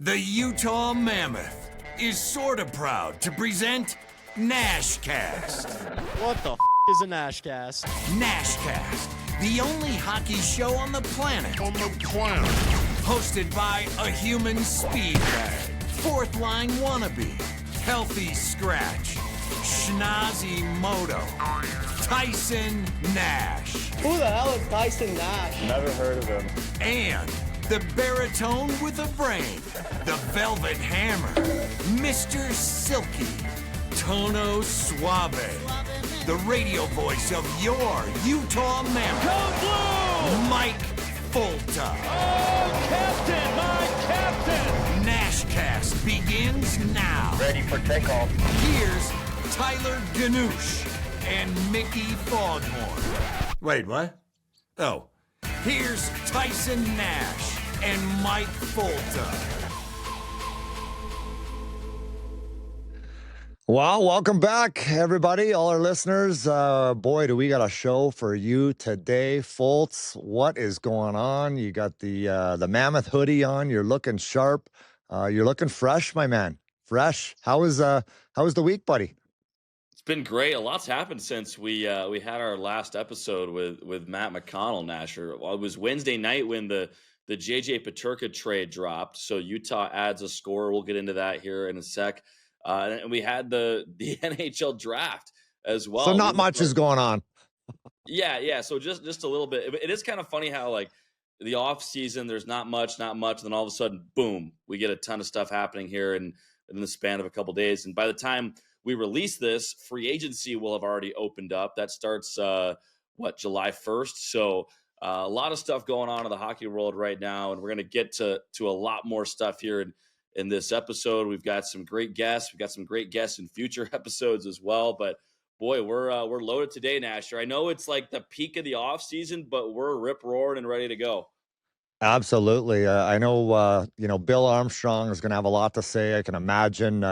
The Utah Mammoth is sorta proud to present Nashcast. What the is a Nashcast? Nashcast, the only hockey show on the planet. Hosted by a human speed bag, fourth line wannabe, healthy scratch, schnozzy moto, Tyson Nash. Who the hell is Tyson Nash? Never heard of him. And the baritone with a brain, the velvet hammer, Mr. Silky, Tono Suave, the radio voice of your Utah Mammoth, Go Blue! Mike Fulta. Oh, Captain, my Captain! Nashcast begins now. Ready for takeoff. Here's Tyler Ganoush and Mickey Foghorn. Wait, what? Oh, here's Tyson Nash and Mike Fulta. Well, welcome back, everybody, all our listeners. Boy, do we got a show for you today, Fultz. What is going on? You got the Mammoth hoodie on. You're looking sharp. You're looking fresh, my man. Fresh. How was the week, buddy? It's been great. A lot's happened since we had our last episode with Matt McConnell, Nasher. Well, it was Wednesday night when the JJ Peterka trade dropped. So Utah adds a scorer. We'll get into that here in a sec. And we had the NHL draft as well. So not much is going on. Yeah. So just a little bit. It is kind of funny how like the off season, there's not much. And then all of a sudden, boom, we get a ton of stuff happening here in the span of a couple days. And by the time we release this, free agency will have already opened up. That starts, July 1st. So a lot of stuff going on in the hockey world right now. And we're going to get to a lot more stuff here in this episode. We've got some great guests. We've got some great guests in future episodes as well. But boy, we're loaded today, Nasher. I know it's like the peak of the off season, but we're rip roaring and ready to go. Absolutely. I know, Bill Armstrong is going to have a lot to say. I can imagine,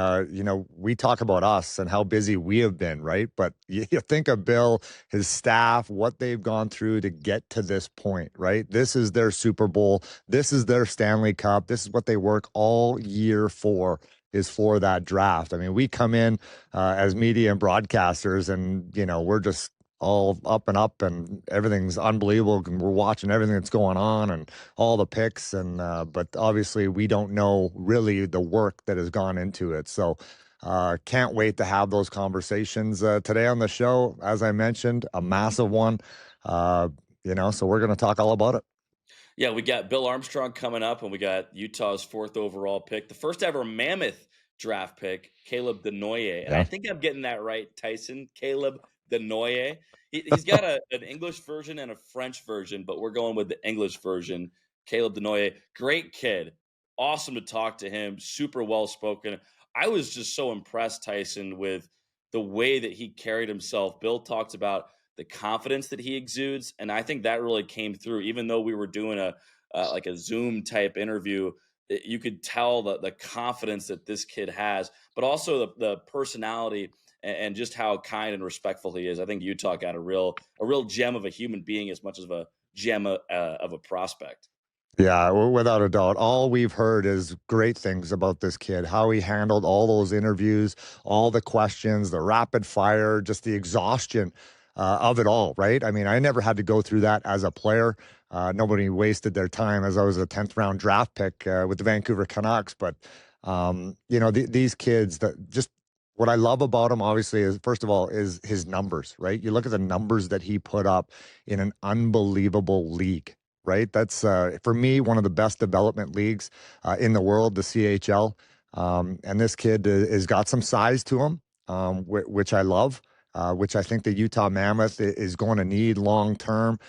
we talk about us and how busy we have been, right? But you think of Bill, his staff, what they've gone through to get to this point, right? This is their Super Bowl. This is their Stanley Cup. This is what they work all year for, is for that draft. I mean, we come in as media and broadcasters and, we're just all up and everything's unbelievable. And we're watching everything that's going on and all the picks. And, but obviously we don't know really the work that has gone into it. So, can't wait to have those conversations, today on the show. As I mentioned, a massive one, so we're going to talk all about it. Yeah, we got Bill Armstrong coming up, and we got Utah's 4th overall pick, the first ever Mammoth draft pick, Caleb Desnoyers. And I think I'm getting that right, Tyson. Caleb Desnoyers. He's got an English version and a French version, but we're going with the English version. Caleb Desnoyers, great kid. Awesome to talk to him. Super well-spoken. I was just so impressed, Tyson, with the way that he carried himself. Bill talks about the confidence that he exudes, and I think that really came through. Even though we were doing a Zoom-type interview, you could tell the confidence that this kid has, but also the personality and just how kind and respectful he is. I think Utah got a real gem of a human being as much as a gem of a prospect. Yeah, without a doubt. All we've heard is great things about this kid, how he handled all those interviews, all the questions, the rapid fire, just the exhaustion of it all, right? I mean, I never had to go through that as a player. Nobody wasted their time as I was a 10th round draft pick with the Vancouver Canucks. But, these kids, that just what I love about him, obviously, is first of all, is his numbers, right? You look at the numbers that he put up in an unbelievable league, right? That's, for me, one of the best development leagues in the world, the CHL. And this kid has got some size to him, which I love. Which I think the Utah Mammoth is going to need long term.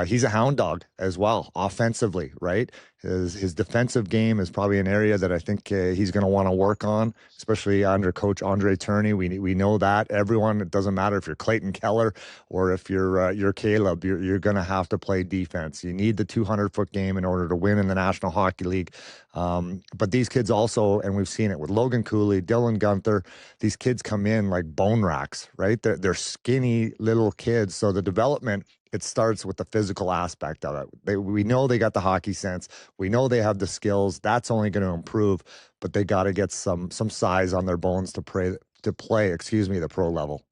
He's a hound dog as well, offensively, right? His defensive game is probably an area that I think he's going to want to work on, especially under Coach Andre Turney. We know that. Everyone, it doesn't matter if you're Clayton Keller or if you're Caleb, you're going to have to play defense. You need the 200-foot game in order to win in the National Hockey League. But these kids also, and we've seen it with Logan Cooley, Dylan Gunther, these kids come in like bone racks, right? They're skinny little kids. So the development it starts with the physical aspect of it. We know they got the hockey sense. We know they have the skills. That's only going to improve, but they got to get some size on their bones to play, the pro level.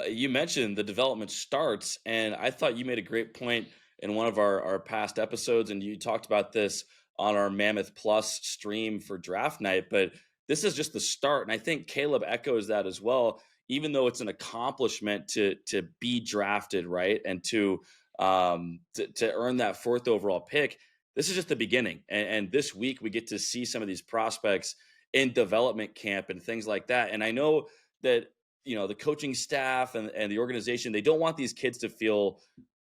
You mentioned the development starts, and I thought you made a great point in one of our past episodes, and you talked about this on our Mammoth Plus stream for draft night. But this is just the start, and I think Caleb echoes that as well. Even though it's an accomplishment to be drafted, right, and to earn that 4th overall pick, this is just the beginning. And this week we get to see some of these prospects in development camp and things like that. And I know that the coaching staff and the organization, they don't want these kids to feel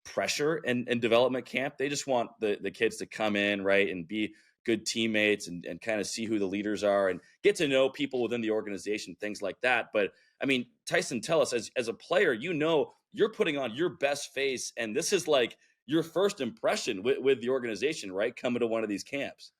pressure in development camp. They just want the kids to come in, right, and be good teammates and kind of see who the leaders are and get to know people within the organization, things like that. But I mean, Tyson, tell us, as a player, you're putting on your best face, and this is like your first impression with the organization, right, coming to one of these camps.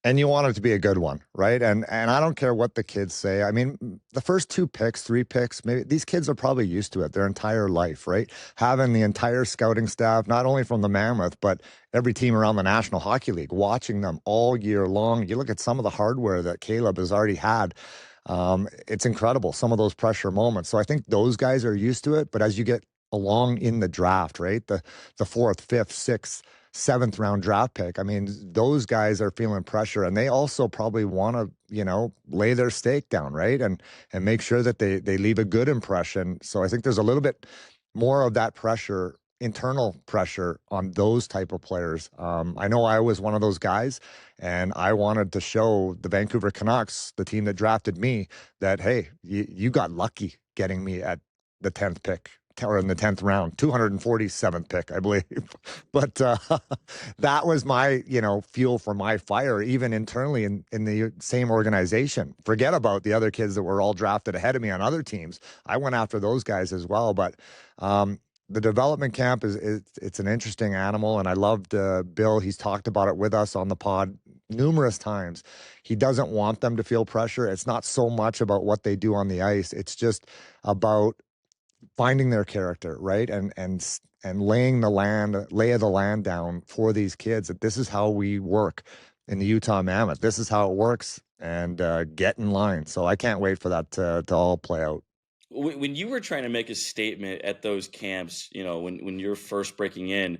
And you want it to be a good one, right? And I don't care what the kids say. I mean, the first 2 picks, 3 picks, maybe these kids are probably used to it their entire life, right? Having the entire scouting staff, not only from the Mammoth, but every team around the National Hockey League, watching them all year long. You look at some of the hardware that Caleb has already had. It's incredible, some of those pressure moments. So I think those guys are used to it. But as you get along in the draft, right? The 4th, 5th, 6th, 7th round draft pick. I mean, those guys are feeling pressure, and they also probably want to, lay their stake down, right? And make sure that they leave a good impression. So I think there's a little bit more of that pressure, internal pressure on those type of players. I know I was one of those guys, and I wanted to show the Vancouver Canucks, the team that drafted me, that, hey, you got lucky getting me at the 10th pick. Or in the 10th round, 247th pick, I believe. But that was my, fuel for my fire, even internally in the same organization. Forget about the other kids that were all drafted ahead of me on other teams. I went after those guys as well. But the development camp it's an interesting animal, and I loved Bill. He's talked about it with us on the pod numerous times. He doesn't want them to feel pressure. It's not so much about what they do on the ice. It's just about finding their character, right? And laying the lay of the land down for these kids, that this is how we work in the Utah Mammoth. This is how it works, and get in line. So I can't wait for that to all play out. When you were trying to make a statement at those camps, when you're first breaking in,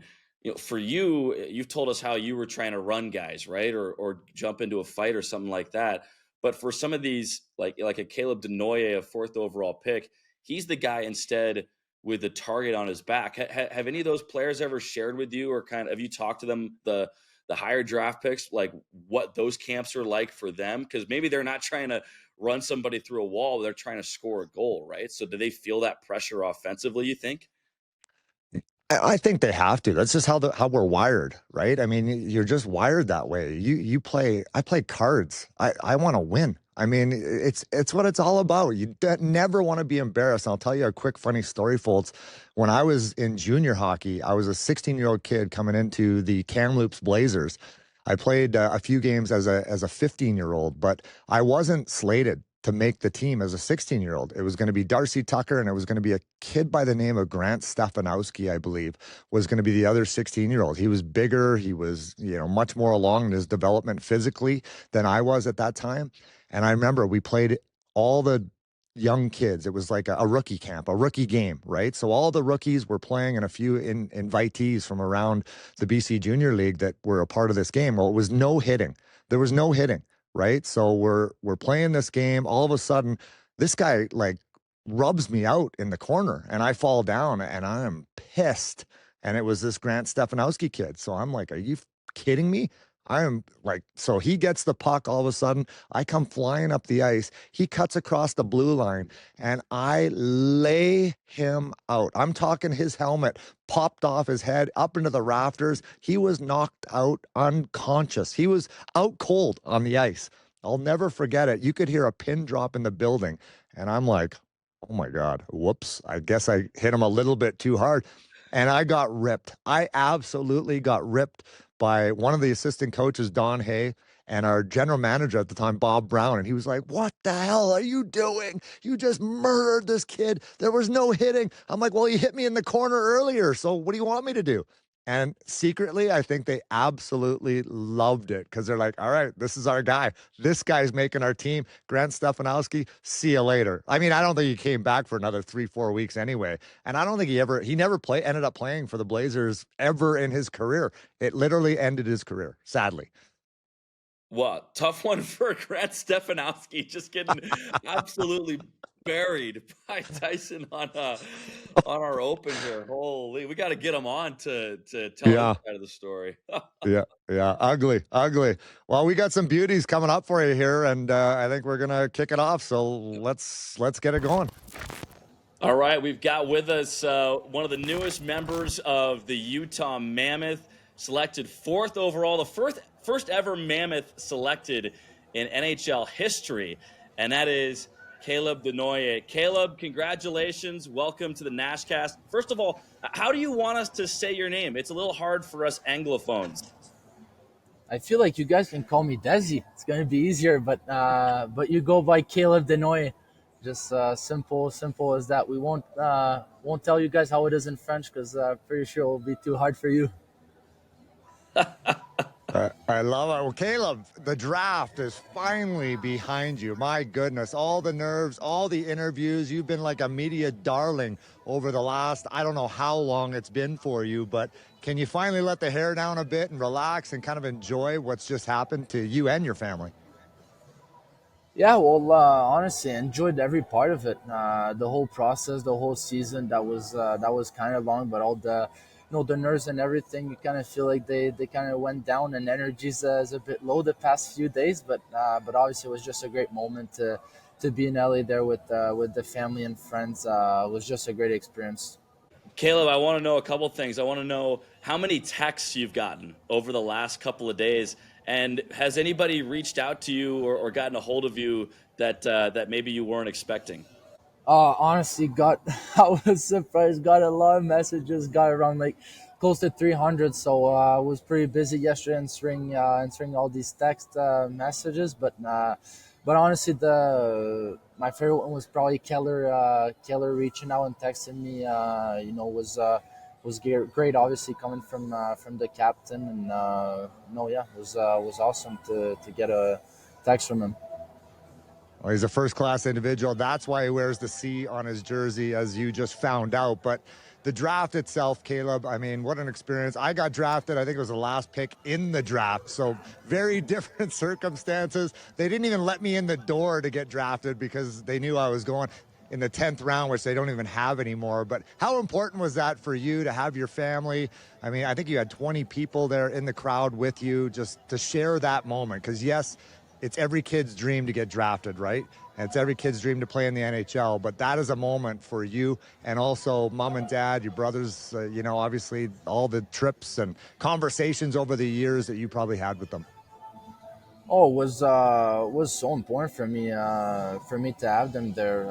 for you've told us how you were trying to run guys, right? Or jump into a fight or something like that. But for some of these, like a Caleb Desnoyers, a 4th overall pick, he's the guy instead with the target on his back. Have any of those players ever shared with you, or have you talked to them, the higher draft picks, like what those camps are like for them? Because maybe they're not trying to run somebody through a wall, they're trying to score a goal, right? So do they feel that pressure offensively, you think? I think they have to. That's just how we're wired, right? I mean, you're just wired that way. I play cards. I want to win. I mean, it's what it's all about. You never want to be embarrassed. I'll tell you a quick funny story, folks. When I was in junior hockey, I was a 16-year-old kid coming into the Kamloops Blazers. I played a few games as a 15-year-old, but I wasn't slated to make the team as a 16-year-old. It was going to be Darcy Tucker, and it was going to be a kid by the name of Grant Stefanowski, I believe, was going to be the other 16-year-old. He was bigger. He was, much more along in his development physically than I was at that time. And I remember we played all the young kids. It was like a rookie camp, a rookie game, right? So all the rookies were playing, and a few invitees from around the BC Junior League that were a part of this game. Well, it was no hitting. There was no hitting. Right. So we're playing this game. All of a sudden, this guy rubs me out in the corner, and I fall down, and I am pissed. And it was this Grant Stefanowski kid. So I'm like, are you kidding me? I am so he gets the puck. All of a sudden, I come flying up the ice. He cuts across the blue line, and I lay him out. I'm talking his helmet popped off his head up into the rafters. He was knocked out unconscious. He was out cold on the ice. I'll never forget it. You could hear a pin drop in the building, and I'm like, oh my God, whoops. I guess I hit him a little bit too hard, and I got ripped. I absolutely got ripped by one of the assistant coaches, Don Hay, and our general manager at the time, Bob Brown, and he was like, "What the hell are you doing? You just murdered this kid. There was no hitting." I'm like, "Well, he hit me in the corner earlier, so what do you want me to do?" And secretly, I think they absolutely loved it because they're like, "All right, this is our guy. This guy's making our team. Grant Stefanowski, see you later." I mean, I don't think he came back for another 3-4 weeks anyway. And I don't think he never ended up playing for the Blazers ever in his career. It literally ended his career, sadly. Well, tough one for Grant Stefanowski, just getting absolutely buried by Tyson on our open here. Holy, we got to get him on to tell his Yeah. side of the story. Yeah, yeah, ugly, ugly. Well, we got some beauties coming up for you here, and I think we're gonna kick it off. So let's get it going. All right, we've got with us one of the newest members of the Utah Mammoth, selected 4th overall, the first ever Mammoth selected in NHL history, and that is Caleb Desnoyers. Caleb, congratulations. Welcome to the Nashcast. First of all, how do you want us to say your name? It's a little hard for us Anglophones. I feel like you guys can call me Desy. It's going to be easier, but you go by Caleb Desnoyers. Just simple as that. We won't tell you guys how it is in French because pretty sure it will be too hard for you. I love it. Well, Caleb, the draft is finally behind you. My goodness, all the nerves, all the interviews. You've been like a media darling over the last, I don't know how long it's been for you, but can you finally let the hair down a bit and relax and kind of enjoy what's just happened to you and your family? Yeah, well, honestly, I enjoyed every part of it. The whole process, the whole season. That was kind of long, but all the the nerves and everything. You kind of feel like they kind of went down, and energy's is a bit low the past few days. But obviously, it was just a great moment to be in LA there with the family and friends. It was just a great experience. Caleb, I want to know a couple things. I want to know how many texts you've gotten over the last couple of days. And has anybody reached out to you or gotten a hold of you that maybe you weren't expecting? Honestly, I was surprised. Got a lot of messages. Got around like close to 300. So I was pretty busy yesterday answering all these text messages. But honestly, my favorite one was probably Keller reaching out and texting me. Was great. Obviously, coming from the captain, and was awesome to get a text from him. Well, he's a first-class individual. That's why he wears the C on his jersey, as you just found out. But the draft itself, Caleb, I mean, what an experience. I got drafted, I think it was the last pick in the draft. So very different circumstances. They didn't even let me in the door to get drafted because they knew I was going in the 10th round, which they don't even have anymore. But how important was that for you to have your family? I mean, I think you had 20 people there in the crowd with you just to share that moment. Because, yes, it's every kid's dream to get drafted, right? And it's every kid's dream to play in the NHL. But that is a moment for you and also mom and dad, your brothers, obviously all the trips and conversations over the years that you probably had with them. Oh, it was so important for me to have them there.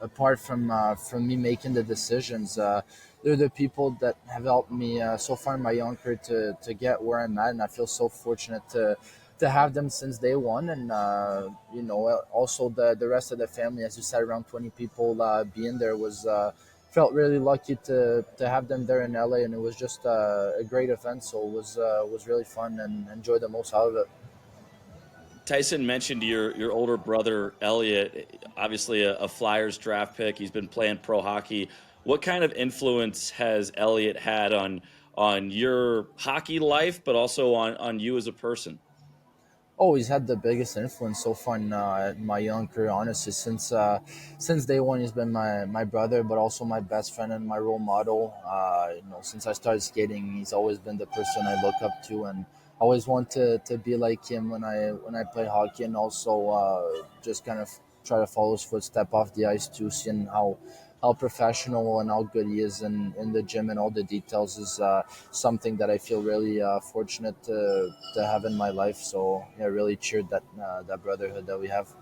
Apart from me making the decisions, they're the people that have helped me so far in my young career to get where I'm at, and I feel so fortunate to have them since day one. And also the rest of the family, as you said, around 20 people being there was. Felt really lucky to have them there in LA, and it was just a great event. So it was really fun and enjoyed the most out of it. Tyson mentioned your older brother Elliot, obviously a Flyers draft pick. He's been playing pro hockey. What kind of influence has Elliot had on your hockey life, but also on you as a person? Oh, he's had the biggest influence so far in my young career, honestly. Since day one, he's been my brother, but also my best friend and my role model. Since I started skating, he's always been the person I look up to, and always want to be like him when I play hockey, and also just kind of try to follow his footstep off the ice too, seeing how professional and how good he is in the gym and all the details is something that I feel really fortunate to have in my life. So yeah, really cheered that brotherhood that we have.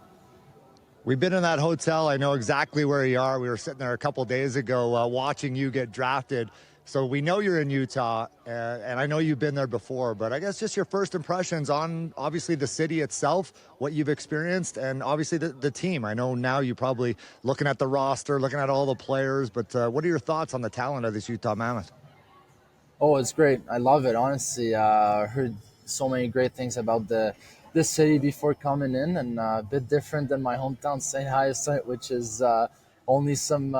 We've been in that hotel. I know exactly where you are. We were sitting there a couple days ago watching you get drafted. So we know you're in Utah, and I know you've been there before, but I guess just your first impressions on obviously the city itself, what you've experienced, and obviously the team. I know now you're probably looking at the roster, looking at all the players, but what are your thoughts on the talent of this Utah Mammoth? Oh, it's great. I love it. Honestly, heard so many great things about this city before coming in, and a bit different than my hometown, St. Hyacinthe, which is only some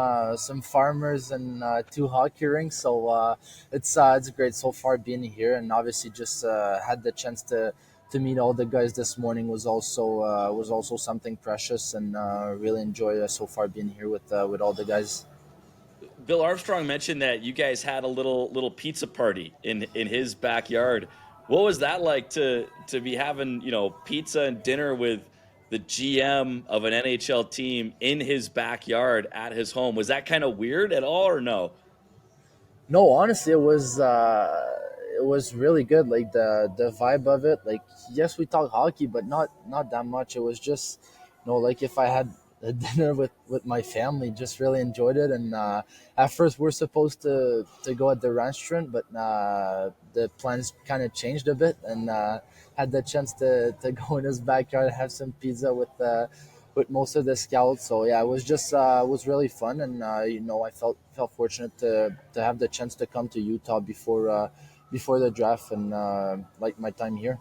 farmers and two hockey rinks. So it's great so far being here, and obviously just had the chance to meet all the guys this morning was also something precious, and really enjoy so far being here with all the guys. Bill Armstrong mentioned that you guys had a little pizza party in his backyard. What was that like to be having, pizza and dinner with the GM of an NHL team in his backyard at his home? Was that kind of weird at all, or no? No, honestly, it was really good. Like the vibe of it. Like, yes, we talk hockey, but not that much. It was just, like if I had a dinner with my family, just really enjoyed it. And at first, we're supposed to go at the restaurant, but the plans kind of changed a bit, and had the chance to go in his backyard and have some pizza with most of the scouts. So yeah, it was just was really fun, and I felt fortunate to have the chance to come to Utah before the draft, and like my time here.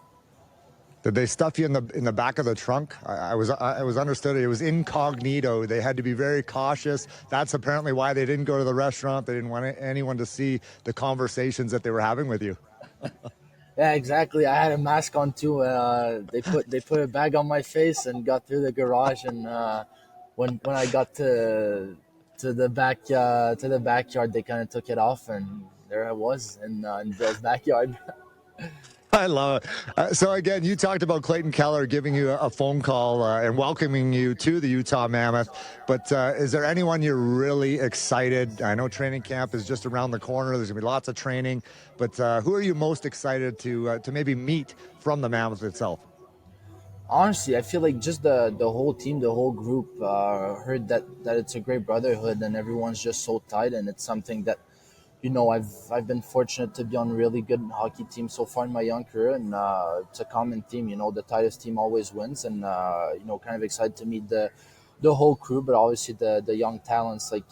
Did they stuff you in the back of the trunk? I was understood it was incognito. They had to be very cautious. That's apparently why they didn't go to the restaurant. They didn't want anyone to see the conversations that they were having with you. Yeah, exactly. I had a mask on too. They put a bag on my face and got through the garage. And when I got to the backyard, they kind of took it off, and there I was in Bill's backyard. I love it. So again, you talked about Clayton Keller giving you a phone call and welcoming you to the Utah Mammoth. But is there anyone you're really excited? I know training camp is just around the corner. There's gonna be lots of training. But who are you most excited to maybe meet from the Mammoth itself? Honestly, I feel like just the whole team, the whole group, heard that it's a great brotherhood, and everyone's just so tight, and it's something that I've been fortunate to be on a really good hockey team so far in my young career, and it's a common theme. The tightest team always wins, and kind of excited to meet the whole crew, but obviously the young talents like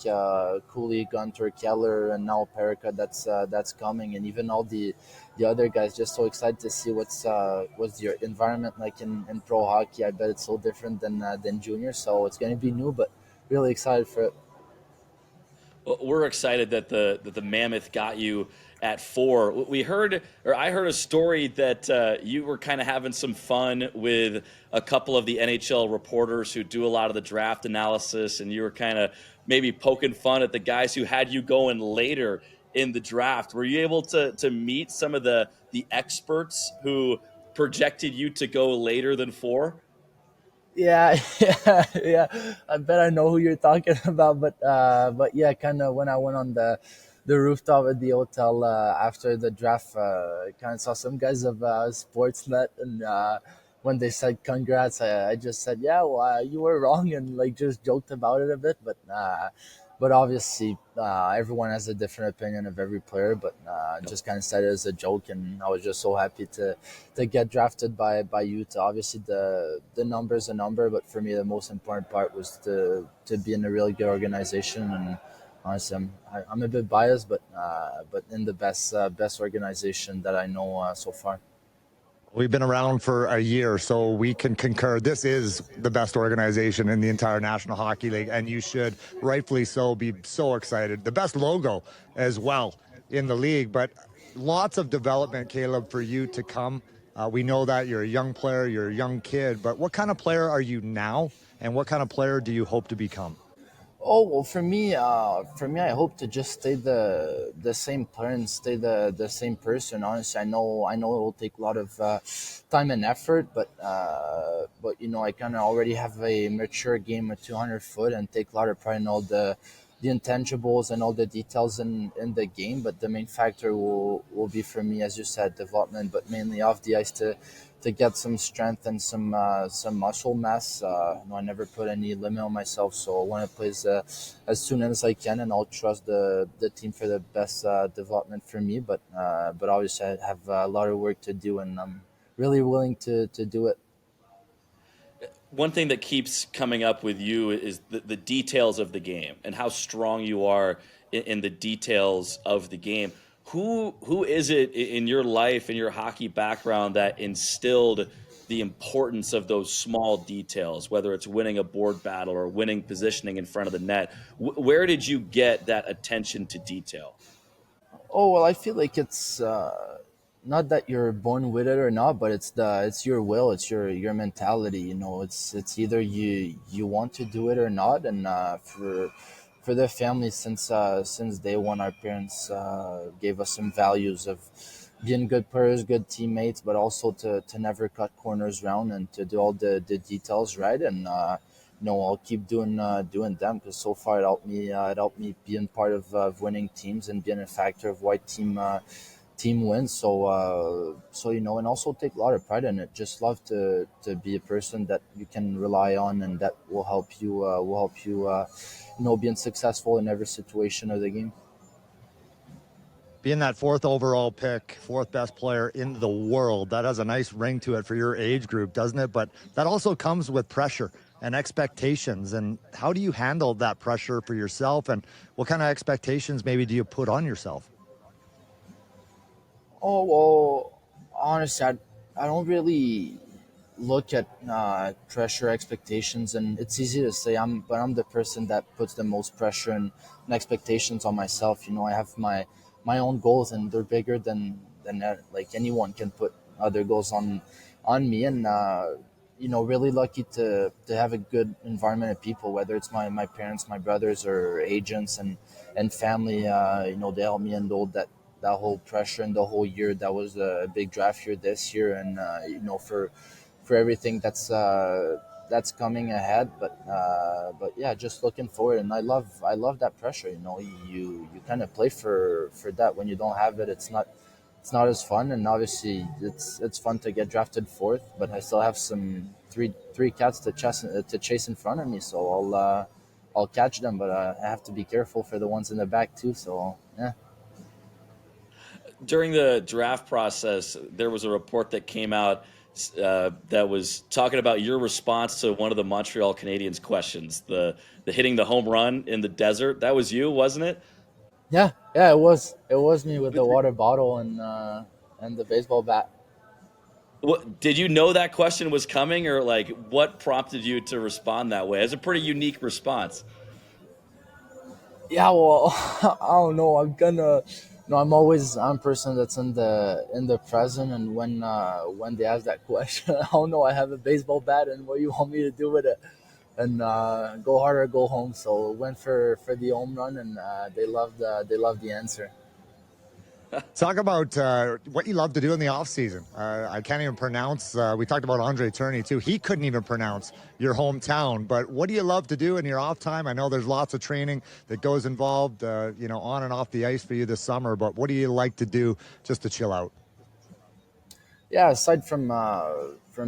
Cooley, Gunter, Keller, and now Perica that's coming, and even all the other guys. Just so excited to see what's the environment like in pro hockey. I bet it's so different than junior, so it's going to be new, but really excited for it. Well, we're excited that the Mammoth got you at 4. I heard a story that you were kind of having some fun with a couple of the NHL reporters who do a lot of the draft analysis, and you were kind of maybe poking fun at the guys who had you going later in the draft. Were you able to meet some of the experts who projected you to go later than 4? Yeah, yeah. I bet I know who you're talking about, but yeah, kind of when I went on the rooftop at the hotel after the draft, I kind of saw some guys of Sportsnet, and when they said congrats, I just said, yeah, well, you were wrong, and like just joked about it a bit, but obviously everyone has a different opinion of every player, but just kind of said it as a joke, and I was just so happy to get drafted by Utah. Obviously the number is a number, but for me the most important part was to be in a really good organization, and honestly I'm a bit biased, but in the best organization that I know so far. We've been around for a year, so we can concur. This is the best organization in the entire National Hockey League, and you should, rightfully so, be so excited. The best logo as well in the league, but lots of development, Caleb, for you to come. We know that you're a young player, you're a young kid, but what kind of player are you now, and what kind of player do you hope to become? Oh, well, for me, I hope to just stay the same player and stay the same person. Honestly, I know it will take a lot of time and effort, but I kind of already have a mature game at 200 foot and take a lot of pride in all the intangibles and all the details in the game. But the main factor will be for me, as you said, development, but mainly off the ice to get some strength and some muscle mass. I never put any limit on myself, so I want to play as soon as I can, and I'll trust the team for the best development for me. But obviously I have a lot of work to do, and I'm really willing to do it. One thing that keeps coming up with you is the details of the game and how strong you are in the details of the game. Who is it in your life, in your hockey background, that instilled the importance of those small details, whether it's winning a board battle or winning positioning in front of the net? Where did you get that attention to detail? Oh well, I feel like it's not that you're born with it or not, but it's your will, it's your mentality. It's either you want to do it or not. And for the family, since day one, our parents gave us some values of being good players, good teammates, but also to never cut corners round and to do all the details right. And I'll keep doing them, because so far it helped me being part of winning teams and being a factor of why team wins. So and also take a lot of pride in it. Just love to be a person that you can rely on, and that will help you being successful in every situation of the game. Being that fourth overall pick, fourth best player in the world, that has a nice ring to it for your age group, doesn't it? But that also comes with pressure and expectations. And how do you handle that pressure for yourself? And what kind of expectations maybe do you put on yourself? Oh well, honestly, I don't really look at pressure expectations, and it's easy to say I'm the person that puts the most pressure and expectations on myself. I have my own goals, and they're bigger than that. Like anyone can put other goals on me. And really lucky to have a good environment of people, whether it's my parents, my brothers, or agents and family. They help me unload that whole pressure and the whole year. That was a big draft year this year, and for everything that's coming ahead. But yeah, just looking forward, and I love that pressure. You kind of play for that. When you don't have it, it's not as fun. And obviously it's fun to get drafted fourth, but I still have some three cats to chase in front of me. So I'll catch them, but I have to be careful for the ones in the back too. So yeah. During the draft process, there was a report that came out that was talking about your response to one of the Montreal Canadiens questions, the hitting the home run in the desert. That was you, wasn't it? Yeah, it was me with the water bottle and the baseball bat. What, did you know that question was coming, or like what prompted you to respond that way? It's a pretty unique response. Yeah, well, I don't know. I'm a person that's in the present, and when they ask that question, I don't know. I have a baseball bat, and what you want me to do with it? And go hard or go home. So went for the home run, and they loved the answer. Talk about what you love to do in the off season. I can't even pronounce. We talked about Andre Tourney too. He couldn't even pronounce your hometown. But what do you love to do in your off time? I know there's lots of training that goes involved, on and off the ice for you this summer. But what do you like to do just to chill out? Yeah, aside from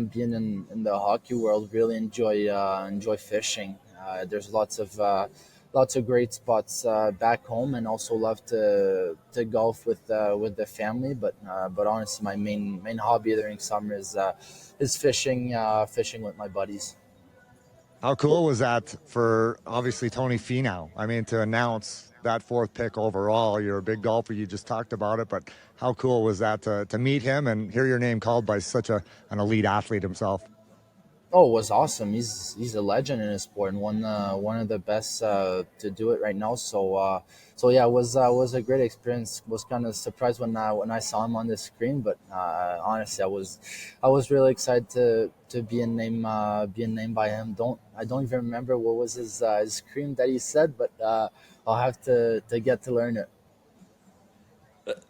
being in the hockey world, really enjoy fishing. There's lots of great spots back home, and also love to golf with the family. But honestly, my main hobby during summer is fishing with my buddies. How cool was that for obviously Tony Finau? I mean, to announce that fourth pick overall. You're a big golfer. You just talked about it, but how cool was that to meet him and hear your name called by such an elite athlete himself? Oh, it was awesome. He's a legend in his sport, and one of the best to do it right now. So yeah, it was a great experience. Was kind of surprised when I saw him on the screen, but honestly, I was really excited to be named by him. I don't even remember what was his scream that he said, but I'll have to get to learn it.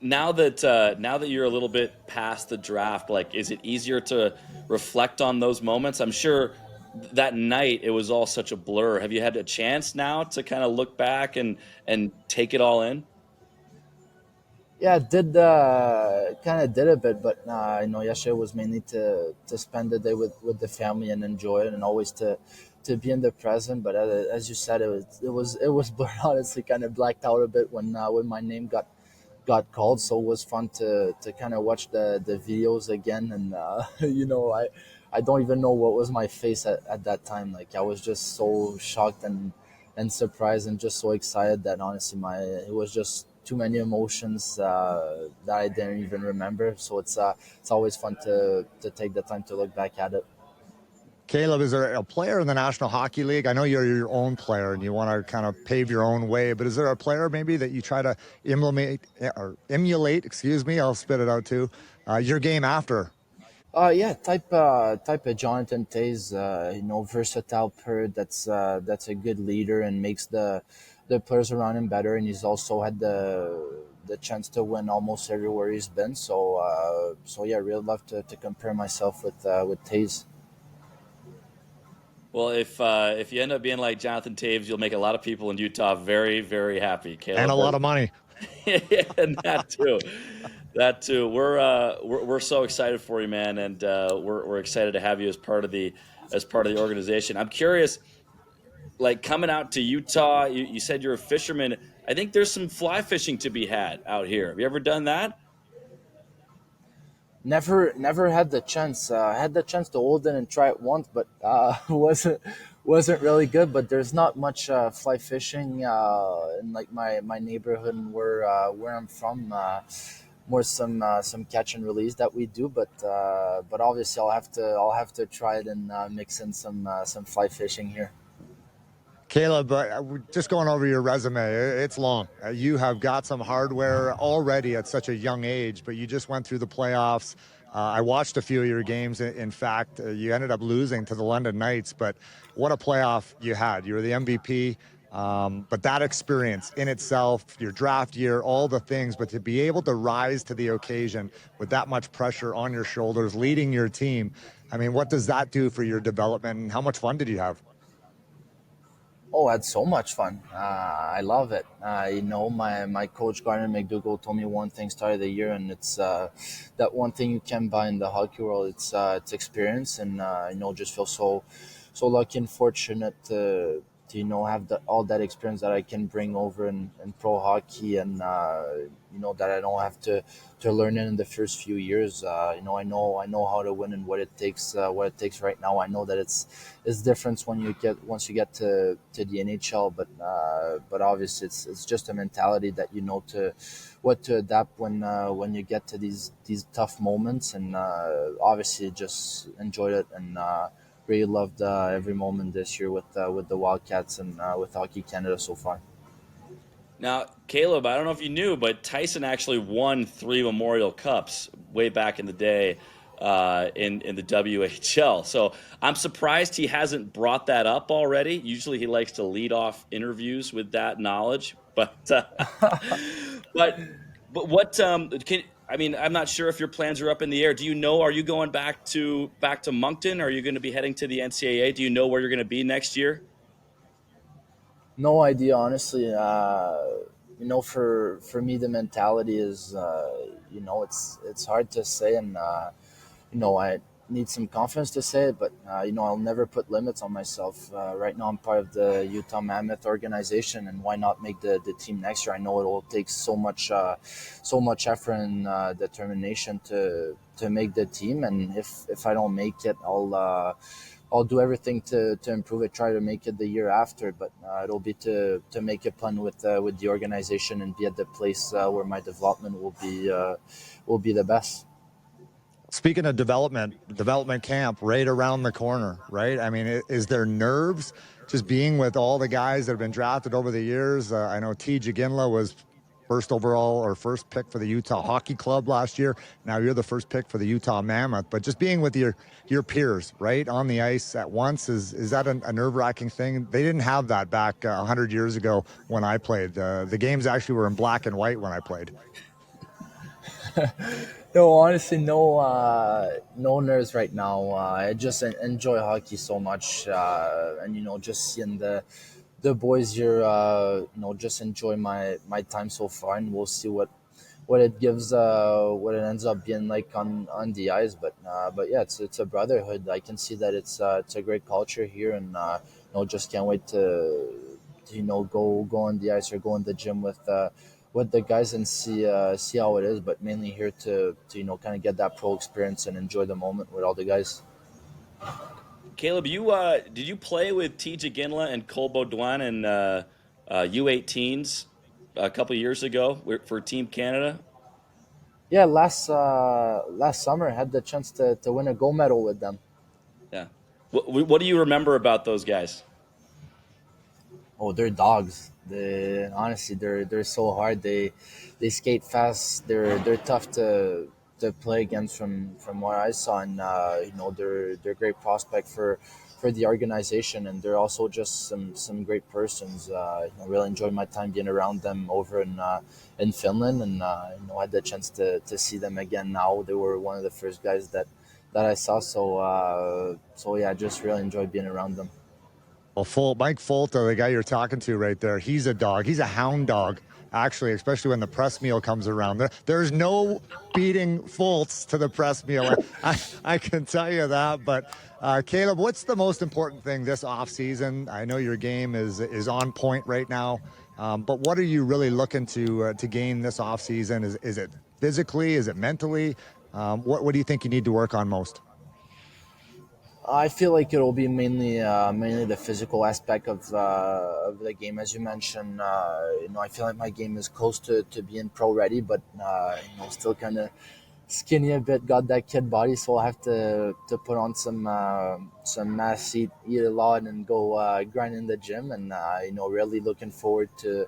Now that you're a little bit past the draft, like, is it easier to reflect on those moments? I'm sure that night it was all such a blur. Have you had a chance now to kind of look back and take it all in? Yeah, did kind of did a bit, but yesterday was mainly to spend the day with the family and enjoy it, and always to be in the present. But as you said, it was blurred. Honestly, kind of blacked out a bit when my name got called. So it was fun to kind of watch the videos again, and I don't even know what was my face at that time. Like I was just so shocked and surprised and just so excited that honestly my it was just too many emotions that I didn't even remember. So it's always fun to take the time to look back at it. Caleb, is there a player in the National Hockey League? I know you're your own player and you want to kind of pave your own way, but is there a player maybe that you try to emulate, excuse me, I'll spit it out too, your game after? Yeah, type of Jonathan Tays, versatile player that's a good leader and makes the players around him better. And he's also had the chance to win almost everywhere he's been. So yeah, really love to compare myself with Tays. Well, if you end up being like Jonathan Taves, you'll make a lot of people in Utah very, very happy, And a Caleb. lot of money. And that too, that too. We're so excited for you, man, and we're excited to have you as part of the organization. I'm curious, like coming out to Utah. You said you're a fisherman. I think there's some fly fishing to be had out here. Have you ever done that? Never had the chance. Had the chance to hold it and try it once, but wasn't really good. But there's not much fly fishing in like my neighborhood and where I'm from. More some catch and release that we do, but obviously I'll have to try it and mix in some fly fishing here. Caleb, just going over your resume, it's long. You have got some hardware already at such a young age, but you just went through the playoffs. I watched a few of your games. In fact, you ended up losing to the London Knights, but what a playoff you had. You were the MVP. But that experience in itself, your draft year, all the things, but to be able to rise to the occasion with that much pressure on your shoulders, leading your team, I mean, what does that do for your development and how much fun did you have? Oh, I had so much fun. I love it. My coach Gardner McDougall told me one thing started the year, and it's that one thing you can buy in the hockey world. It's experience, and just feel so lucky and fortunate to have all that experience that I can bring over in pro hockey, and that I don't have to learn it in the first few years. I know how to win and what it takes right now. I know that it's different once you get to the NHL, but obviously it's just a mentality that to what to adapt when you get to these tough moments, and obviously just enjoyed it, and really loved every moment this year with the Wildcats and with Hockey Canada so far. Now, Caleb, I don't know if you knew, but Tyson actually won 3 Memorial Cups way back in the day in the WHL. So I'm surprised he hasn't brought that up already. Usually he likes to lead off interviews with that knowledge, but but what can I mean? I'm not sure if your plans are up in the air. Do you know? Are you going back to Moncton? Are you going to be heading to the NCAA? Do you know where you're going to be next year? No idea, honestly. For me, the mentality is, it's hard to say, and I need some confidence to say it, but I'll never put limits on myself. Right now, I'm part of the Utah Mammoth organization, and why not make the team next year? I know it will take so much effort and determination to make the team, and if I don't make it, I'll do everything to improve it. Try to make it the year after, but it'll be to make a plan with the organization and be at the place where my development will be the best. Speaking of development camp right around the corner, right? I mean, is there nerves just being with all the guys that have been drafted over the years? I know T. Jaginla was first overall or first pick for the Utah Hockey Club last year. Now you're the first pick for the Utah Mammoth, but just being with your peers, right, on the ice at once, is that a nerve-wracking thing? They didn't have that back 100 years ago when I played. The games actually were in black and white when I played. No, honestly, no nerves right now. I just enjoy hockey so much, and just seeing the boys here. Just enjoy my time so far, and we'll see what it gives, what it ends up being like on the ice. But yeah, it's a brotherhood. I can see that it's a great culture here, and just can't wait to go on the ice or go in the gym with the guys and see how it is. But mainly here to kind of get that pro experience and enjoy the moment with all the guys. Caleb, you did you play with TJ Ginla and Cole Baudouin in U18s a couple years ago for Team Canada? Yeah, last summer I had the chance to win a gold medal with them. Yeah. What do you remember about those guys? Oh, they're dogs. Honestly, they're so hard. They skate fast. They're tough to play against from what I saw, and they're great prospect for the organization, and they're also just some great persons. I really enjoyed my time being around them over in Finland, and I had the chance to see them again. Now they were one of the first guys that I saw. So yeah, I just really enjoyed being around them. Well, Mike Folta, the guy you're talking to right there, he's a dog. He's a hound dog, actually, especially when the press meal comes around. There's no beating Foltz to the press meal. I can tell you that. But Caleb, what's the most important thing this offseason? I know your game is on point right now, but what are you really looking to gain this offseason? Is it physically? Is it mentally? What do you think you need to work on most? I feel like it'll be mainly the physical aspect of the game, as you mentioned. I feel like my game is close to being pro ready, but still kind of skinny a bit. Got that kid body, so I'll have to put on some mass, eat a lot, and go grind in the gym. And really looking forward to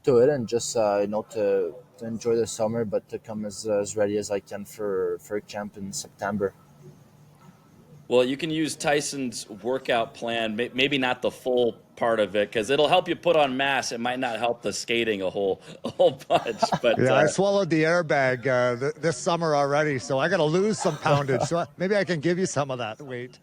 it, and just to enjoy the summer, but to come as ready as I can for camp in September. Well, you can use Tyson's workout plan, maybe not the full part of it, because it'll help you put on mass. It might not help the skating a whole bunch. But yeah, I swallowed the airbag this summer already, so I got to lose some poundage. So maybe I can give you some of that weight.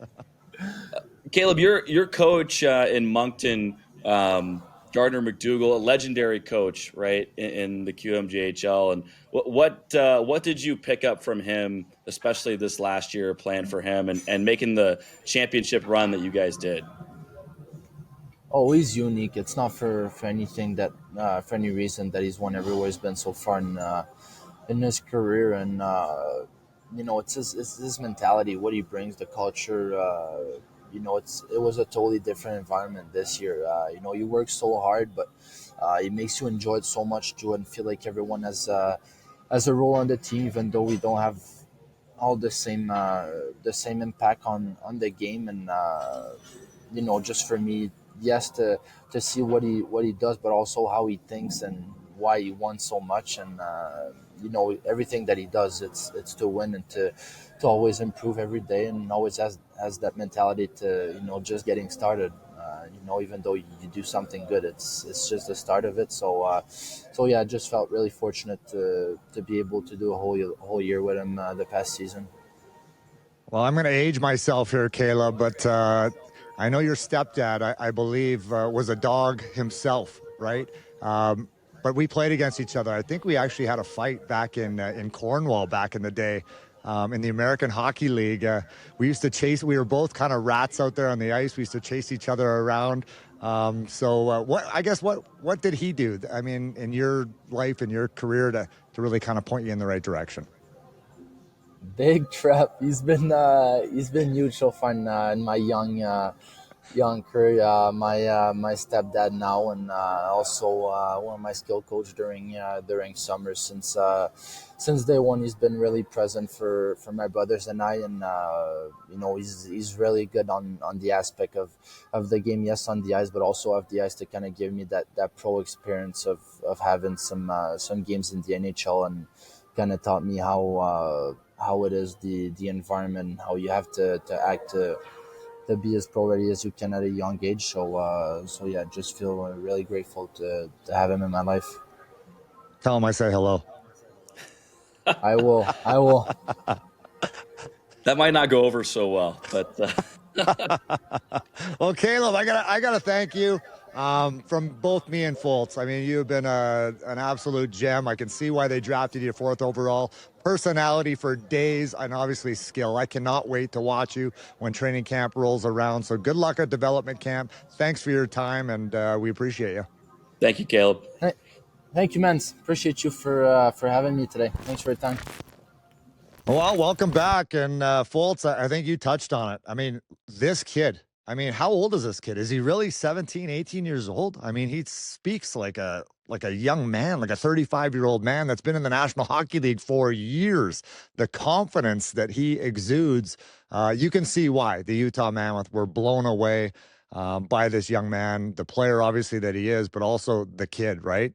Caleb, your coach in Moncton, Gardner McDougall, a legendary coach, right, in the QMJHL. And what did you pick up from him, especially this last year, playing for him and making the championship run that you guys did? Oh, he's unique. It's not for anything that for any reason that he's won everywhere. He's been so far in his career, and it's his mentality, what he brings, the culture. It was a totally different environment this year. You work so hard, but it makes you enjoy it so much too, and feel like everyone has a role on the team, even though we don't have all the same impact on the game. And just for me, yes, to see what he does, but also how he thinks and why he won so much. And everything that he does, it's to win and to always improve every day, and always has that mentality to just getting started. Even though you do something good, it's just the start of it. So yeah, I just felt really fortunate to be able to do a whole year with him the past season. Well, I'm going to age myself here, Caleb, but I know your stepdad, I believe, was a dog himself, right? But we played against each other. I think we actually had a fight back in Cornwall back in the day. In the American Hockey League, we used to chase. We were both kind of rats out there on the ice. We used to chase each other around. What did he do? I mean, in your life, in your career, to really kind of point you in the right direction? Big Trap. He's been huge so far in my young career. My stepdad now, and also one of my skill coach during summer. Since day one, he's been really present for my brothers and I, and he's really good on the aspect of the game. Yes, on the ice, but also off the ice, to kind of give me that pro experience of having some games in the NHL, and kind of taught me how it is, the environment, how you have to act to be as pro ready as you can at a young age. So yeah, just feel really grateful to have him in my life. Tell him I say hello. I will. That might not go over so well, but well, Caleb, I gotta thank you. From both me and Fultz. I mean, you've been an absolute gem. I can see why they drafted you 4th overall. Personality for days, and obviously skill. I cannot wait to watch you when training camp rolls around. So good luck at development camp. Thanks for your time, and we appreciate you. Thank you, Caleb. Thank you, man. Appreciate you for having me today. Thanks for your time. Well, welcome back. And Fultz, I think you touched on it. I mean, this kid, how old is this kid? Is he really 17, 18 years old? I mean, he speaks like a young man, like a 35-year-old man that's been in the National Hockey League for years. The confidence that he exudes, you can see why the Utah Mammoth were blown away by this young man, the player obviously that he is, but also the kid, right?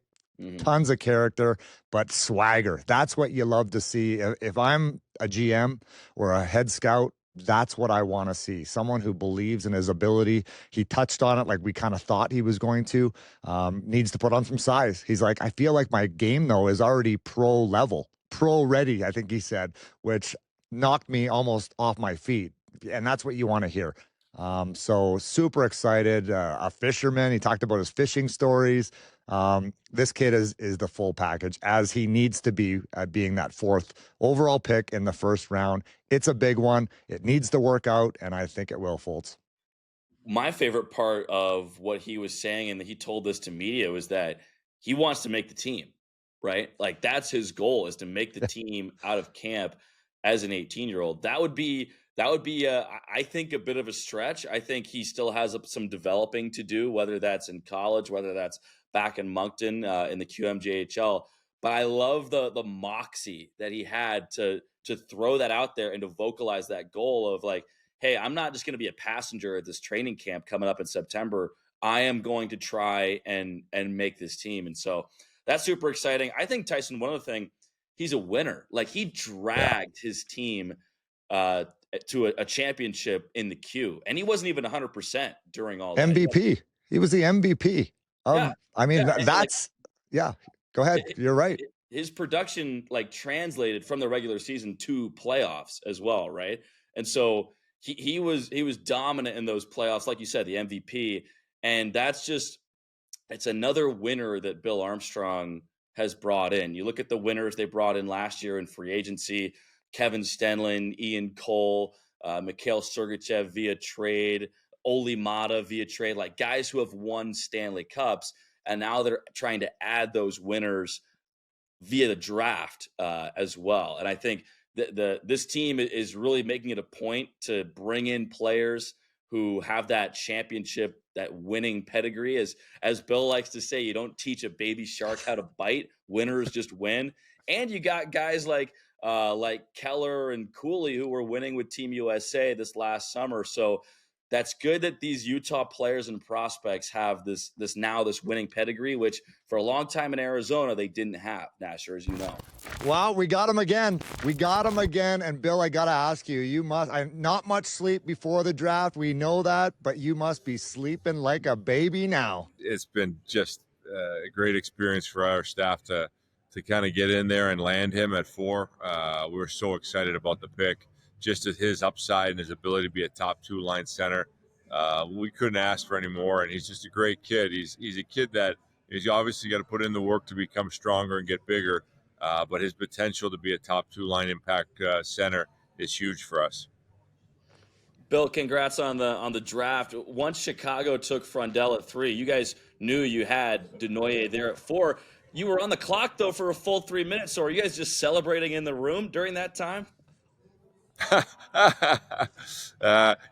Tons of character, but swagger. That's what you love to see. If I'm a GM or a head scout, that's what I want to see. Someone who believes in his ability. He touched on it like we kind of thought he was going to. Needs to put on some size. He's like, I feel like my game, though, is already pro level, pro ready, I think he said, which knocked me almost off my feet. And that's what you want to hear. So super excited. A fisherman. He talked about his fishing stories. This kid is the full package, as he needs to be at being that 4th overall pick in the 1st round. It's a big one. It needs to work out, and I think it will, Fultz. My favorite part of what he was saying, and he told this to media, was that he wants to make the team, right? Like that's his goal, is to make the team out of camp as an 18-year-old. That would be, I think, a bit of a stretch. I think he still has some developing to do, whether that's in college, whether that's back in Moncton in the QMJHL. But I love the moxie that he had to throw that out there and to vocalize that goal of like, hey, I'm not just going to be a passenger at this training camp coming up in September. I am going to try and make this team. And so that's super exciting. I think Tyson, one other thing, he's a winner. Like he dragged his team to a championship in the Q, and he wasn't even 100% during all that. MVP. He was the MVP. That's yeah. Go ahead. You're right. His production like translated from the regular season to playoffs as well, right? And so he was dominant in those playoffs, like you said, the MVP. And it's another winner that Bill Armstrong has brought in. You look at the winners they brought in last year in free agency: Kevin Stenlin, Ian Cole, Mikhail Sergachev via trade, Oli Mata via trade, like guys who have won Stanley Cups. And now they're trying to add those winners via the draft as well. And I think this team is really making it a point to bring in players who have that championship, that winning pedigree. As Bill likes to say, you don't teach a baby shark how to bite. Winners just win. And you got guys like Keller and Cooley who were winning with Team USA this last summer. So that's good that these Utah players and prospects have this winning pedigree, which for a long time in Arizona they didn't have, Nasher, as you know. Well, we got him again. And Bill, I got to ask you, not much sleep before the draft. We know that, but you must be sleeping like a baby now. It's been just a great experience for our staff to kind of get in there and land him at 4. We were so excited about the pick. Just at his upside and his ability to be a top 2-line center. We couldn't ask for any more, and he's just a great kid. He's a kid that he's obviously got to put in the work to become stronger and get bigger, but his potential to be a top 2-line impact center is huge for us. Bill, congrats on the draft. Once Chicago took Frundell at 3, you guys knew you had Desnoyers there at 4. You were on the clock, though, for a full 3 minutes, so are you guys just celebrating in the room during that time?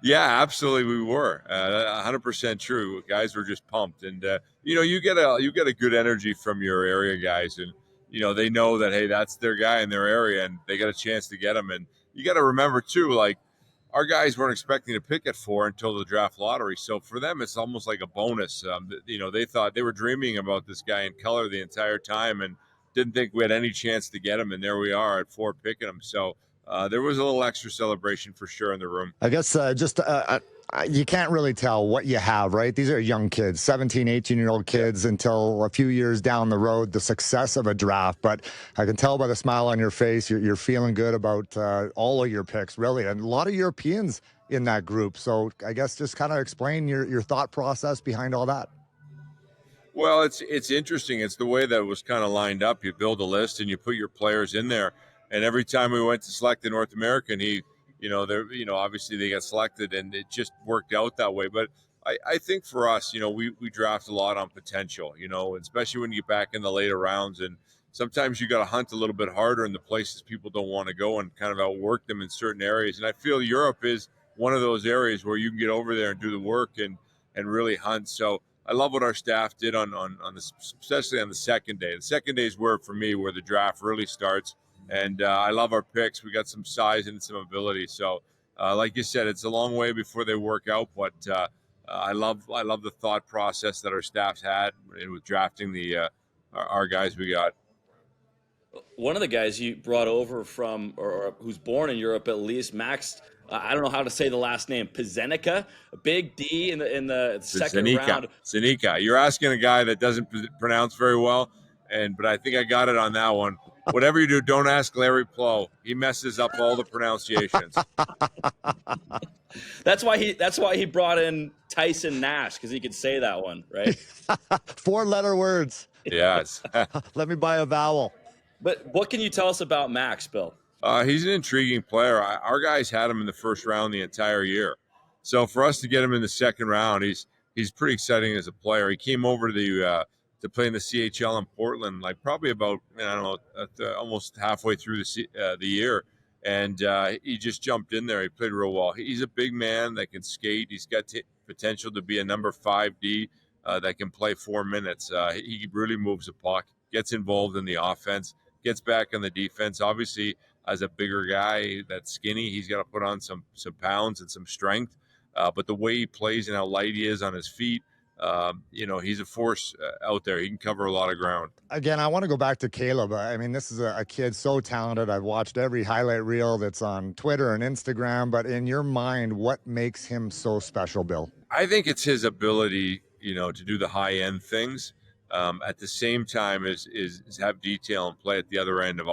Yeah, absolutely. We were 100% true. Guys were just pumped, and you get a good energy from your area guys, and they know that, hey, that's their guy in their area, and they got a chance to get him. And you got to remember too, like our guys weren't expecting to pick at 4 until the draft lottery, so for them it's almost like a bonus. They thought they were dreaming about this guy in color the entire time, and didn't think we had any chance to get him, and there we are at 4 picking him. So. There was a little extra celebration for sure in the room. I guess you can't really tell what you have, right? These are young kids, 17, 18-year-old kids until a few years down the road, the success of a draft. But I can tell by the smile on your face, you're feeling good about all of your picks, really. And a lot of Europeans in that group. So I guess just kind of explain your thought process behind all that. Well, it's interesting. It's the way that it was kind of lined up. You build a list and you put your players in there. And every time we went to select the North American, obviously they got selected, and it just worked out that way. But I think for us, we draft a lot on potential, especially when you get back in the later rounds. And sometimes you got to hunt a little bit harder in the places people don't want to go and kind of outwork them in certain areas. And I feel Europe is one of those areas where you can get over there and do the work and really hunt. So I love what our staff did on this, especially on the second day. The second day is where, for me, where the draft really starts. And I love our picks. We got some size and some ability. So, like you said, it's a long way before they work out. But I love the thought process that our staff's had with drafting our guys we got. One of the guys you brought over from, or who's born in Europe at least, Max. I don't know how to say the last name. Pizenica, a big D in the second round. Zanika. You're asking a guy that doesn't pronounce very well, but I think I got it on that one. Whatever you do, don't ask Larry Plow. He messes up all the pronunciations. That's why he brought in Tyson Nash, because he could say that one, right? 4-letter words. Yes. Let me buy a vowel. But what can you tell us about Max, Bill? He's an intriguing player. Our guys had him in the first round the entire year. So for us to get him in the second round, he's pretty exciting as a player. He came over to play in the CHL in Portland, like probably about, almost halfway through the year. And he just jumped in there. He played real well. He's a big man that can skate. He's got potential to be a number 5D that can play 4 minutes. He really moves the puck, gets involved in the offense, gets back on the defense. Obviously, as a bigger guy that's skinny, he's got to put on some pounds and some strength. But the way he plays and how light he is on his feet, he's a force out there. He can cover a lot of ground. Again, I want to go back to Caleb. I mean, this is a kid so talented. I've watched every highlight reel that's on Twitter and Instagram. But in your mind, what makes him so special, Bill? I think it's his ability, to do the high-end things. At the same time is have detail and play at the other end of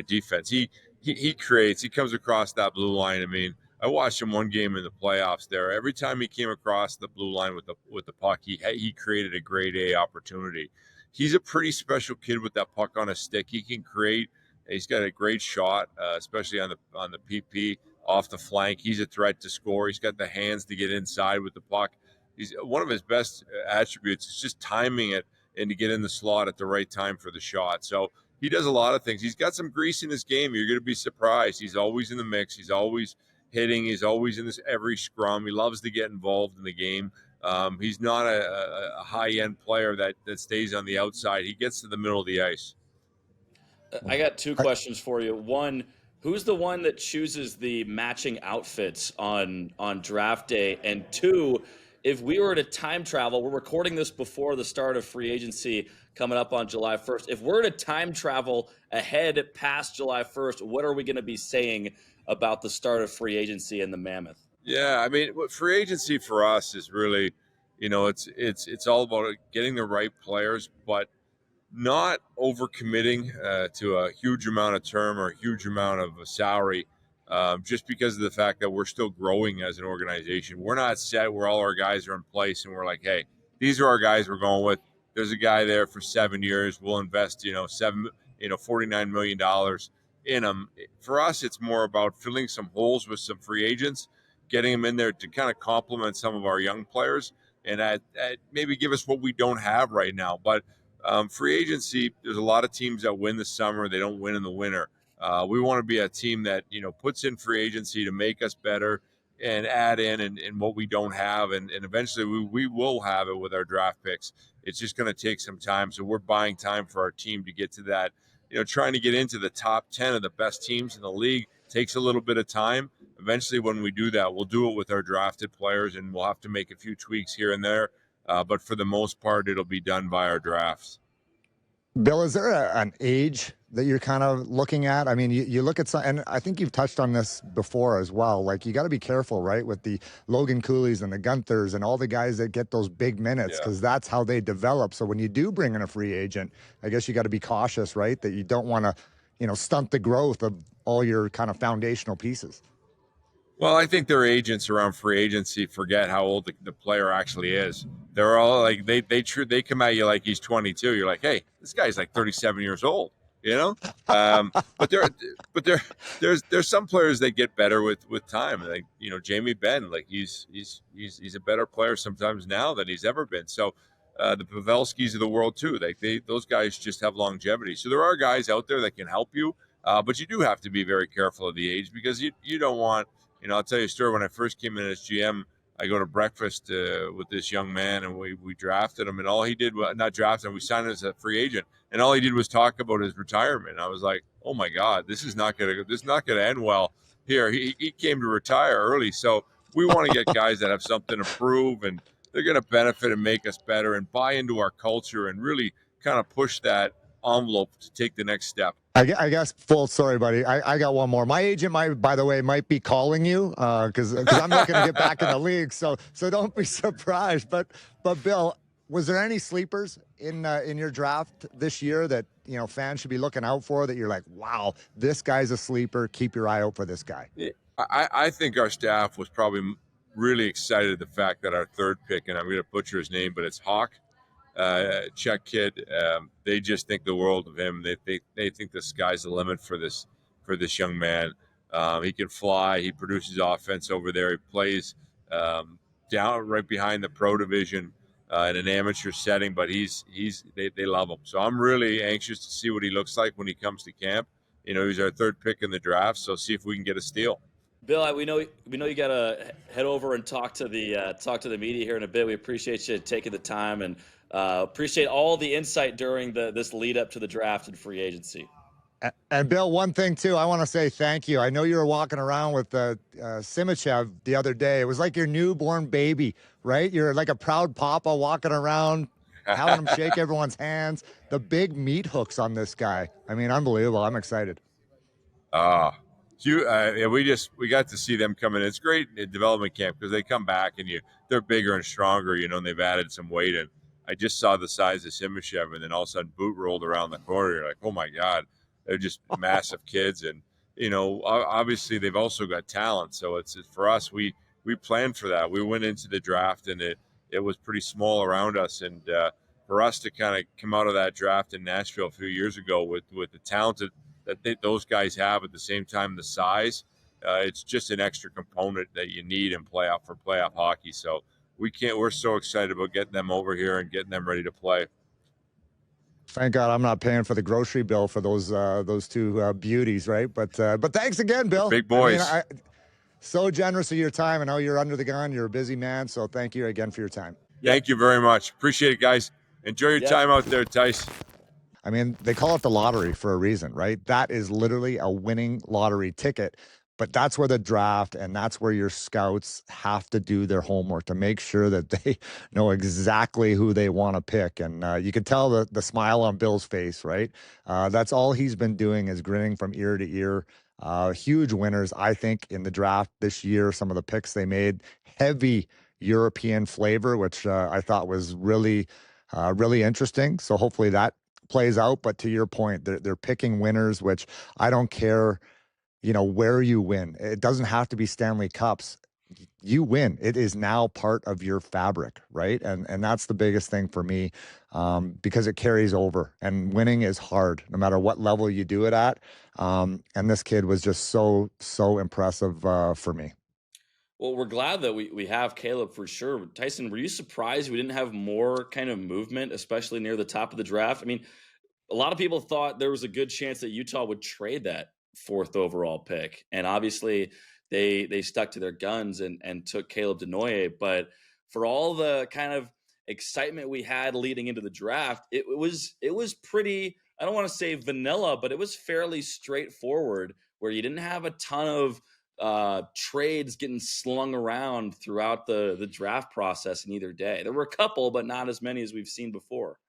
defense. He creates. He comes across that blue line. I mean, I watched him one game in the playoffs there. Every time he came across the blue line with the puck, he created a grade A opportunity. He's a pretty special kid with that puck on his stick. He can create. He's got a great shot, especially on the PP off the flank. He's a threat to score. He's got the hands to get inside with the puck. He's one of his best attributes is just timing it and to get in the slot at the right time for the shot. So he does a lot of things. He's got some grease in his game. You're going to be surprised. He's always in the mix. He's always hitting. He's always in every scrum. He loves to get involved in the game. He's not a high-end player that stays on the outside. He gets to the middle of the ice. I got 2 questions for you. One, who's the one that chooses the matching outfits on draft day? And 2, if we were to time travel, we're recording this before the start of free agency coming up on July 1st. If we're to time travel ahead past July 1st, what are we going to be saying about the start of free agency and the Mammoth? Yeah, I mean, free agency for us is really, it's all about getting the right players, but not overcommitting to a huge amount of term or a huge amount of salary. Just because of the fact that we're still growing as an organization. We're not set where all our guys are in place and we're like, hey, these are our guys we're going with. There's a guy there for 7 years. We'll invest, $49 million in them. For us, it's more about filling some holes with some free agents, getting them in there to kind of complement some of our young players and maybe give us what we don't have right now. But free agency, there's a lot of teams that win the summer. They don't win in the winter. We want to be a team that, puts in free agency to make us better and add in what we don't have. And eventually we will have it with our draft picks. It's just going to take some time. So we're buying time for our team to get to that. Trying to get into the top 10 of the best teams in the league takes a little bit of time. Eventually, when we do that, we'll do it with our drafted players and we'll have to make a few tweaks here and there. But for the most part, it'll be done by our drafts. Bill, is there an age that you're kind of looking at? I mean, you look at some, and I think you've touched on this before as well. Like, you got to be careful, right, with the Logan Cooley's and the Gunthers and all the guys that get those big minutes, because that's how they develop. So when you do bring in a free agent, I guess you got to be cautious, right, that you don't want to, stunt the growth of all your kind of foundational pieces. Well, I think their agents around free agency forget how old the player actually is. They're all like they come at you like he's 22. You're like, hey, this guy's like 37 years old, you know. But there's some players that get better with time. Like Jamie Benn, like he's a better player sometimes now than he's ever been. So the Pavelskis of the world too. Like those guys just have longevity. So there are guys out there that can help you, but you do have to be very careful of the age because you don't want. I'll tell you a story. When I first came in as GM, I go to breakfast with this young man, and we drafted him, and all he did was not draft him. We signed him as a free agent, and all he did was talk about his retirement. I was like, "Oh my God, this is not gonna end well here." He came to retire early, so we want to get guys that have something to prove, and they're going to benefit and make us better, and buy into our culture, and really kind of push that envelope to take the next step. I guess sorry, buddy. I got one more. My agent by the way, might be calling you because I'm looking to get back in the league. So don't be surprised. But Bill, was there any sleepers in your draft this year that fans should be looking out for? That you're like, wow, this guy's a sleeper. Keep your eye out for this guy. I think our staff was probably really excited at the fact that our third pick, and I'm going to butcher his name, but it's Hawk. Czech kid, they just think the world of him. They think the sky's the limit for this young man. He can fly. He produces offense over there. He plays down right behind the pro division in an amateur setting, but they love him. So I'm really anxious to see what he looks like when he comes to camp. He's our third pick in the draft, so see if we can get a steal. Bill, we know you got to head over and talk to the media here in a bit. We appreciate you taking the time and appreciate all the insight during this lead up to the draft and free agency. And Bill, one thing too, I want to say thank you. I know you were walking around with Simichev the other day. It was like your newborn baby, right? You're like a proud papa walking around, having him shake everyone's hands. The big meat hooks on this guy. I mean, unbelievable. I'm excited. We got to see them come in. It's great at development camp because they come back and they're bigger and stronger, and they've added some weight. And I just saw the size of Simishev, and then all of a sudden boot rolled around the corner. You're like, oh my God, they're just massive kids. And, obviously they've also got talent. So it's for us, we planned for that. We went into the draft and it was pretty small around us. And for us to kind of come out of that draft in Nashville a few years ago with the talented that those guys have at the same time, the size, it's just an extra component that you need in playoff hockey. So we're so excited about getting them over here and getting them ready to play. Thank God I'm not paying for the grocery bill for those two beauties, right? But thanks again, Bill. Big boys. So generous of your time. I know you're under the gun. You're a busy man, so thank you again for your time. Thank you very much. Appreciate it, guys. Enjoy your time out there, Tyson. I mean, they call it the lottery for a reason, right? That is literally a winning lottery ticket. But that's where the draft and that's where your scouts have to do their homework to make sure that they know exactly who they want to pick. And you can tell the smile on Bill's face, right? That's all he's been doing is grinning from ear to ear. Huge winners, I think, in the draft this year. Some of the picks they made, heavy European flavor, which I thought was really interesting. So hopefully that plays out. But to your point, they're picking winners, which I don't care where you win. It doesn't have to be Stanley Cups. You win. It is now part of your fabric, right? And that's the biggest thing for me, because it carries over. And winning is hard, no matter what level you do it at. And this kid was just so impressive for me. Well, we're glad that we have Caleb for sure. Tyson, were you surprised we didn't have more kind of movement, especially near the top of the draft? I mean, a lot of people thought there was a good chance that Utah would trade that 4th overall pick. And obviously they stuck to their guns and took Caleb Desnoyers. But for all the kind of excitement we had leading into the draft, it was pretty, I don't want to say vanilla, but it was fairly straightforward, where you didn't have a ton of trades getting slung around throughout the draft process in either day. There were a couple, but not as many as we've seen before.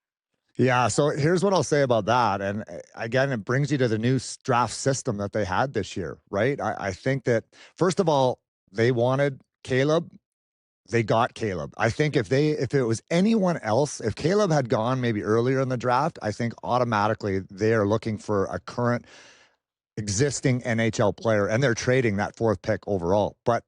Yeah, so here's what I'll say about that. And again, it brings you to the new draft system that they had this year, right? I think that, first of all, they wanted Caleb. They got Caleb. I think if it was anyone else, if Caleb had gone maybe earlier in the draft, I think automatically they are looking for a current existing NHL player, and they're trading that 4th pick overall. But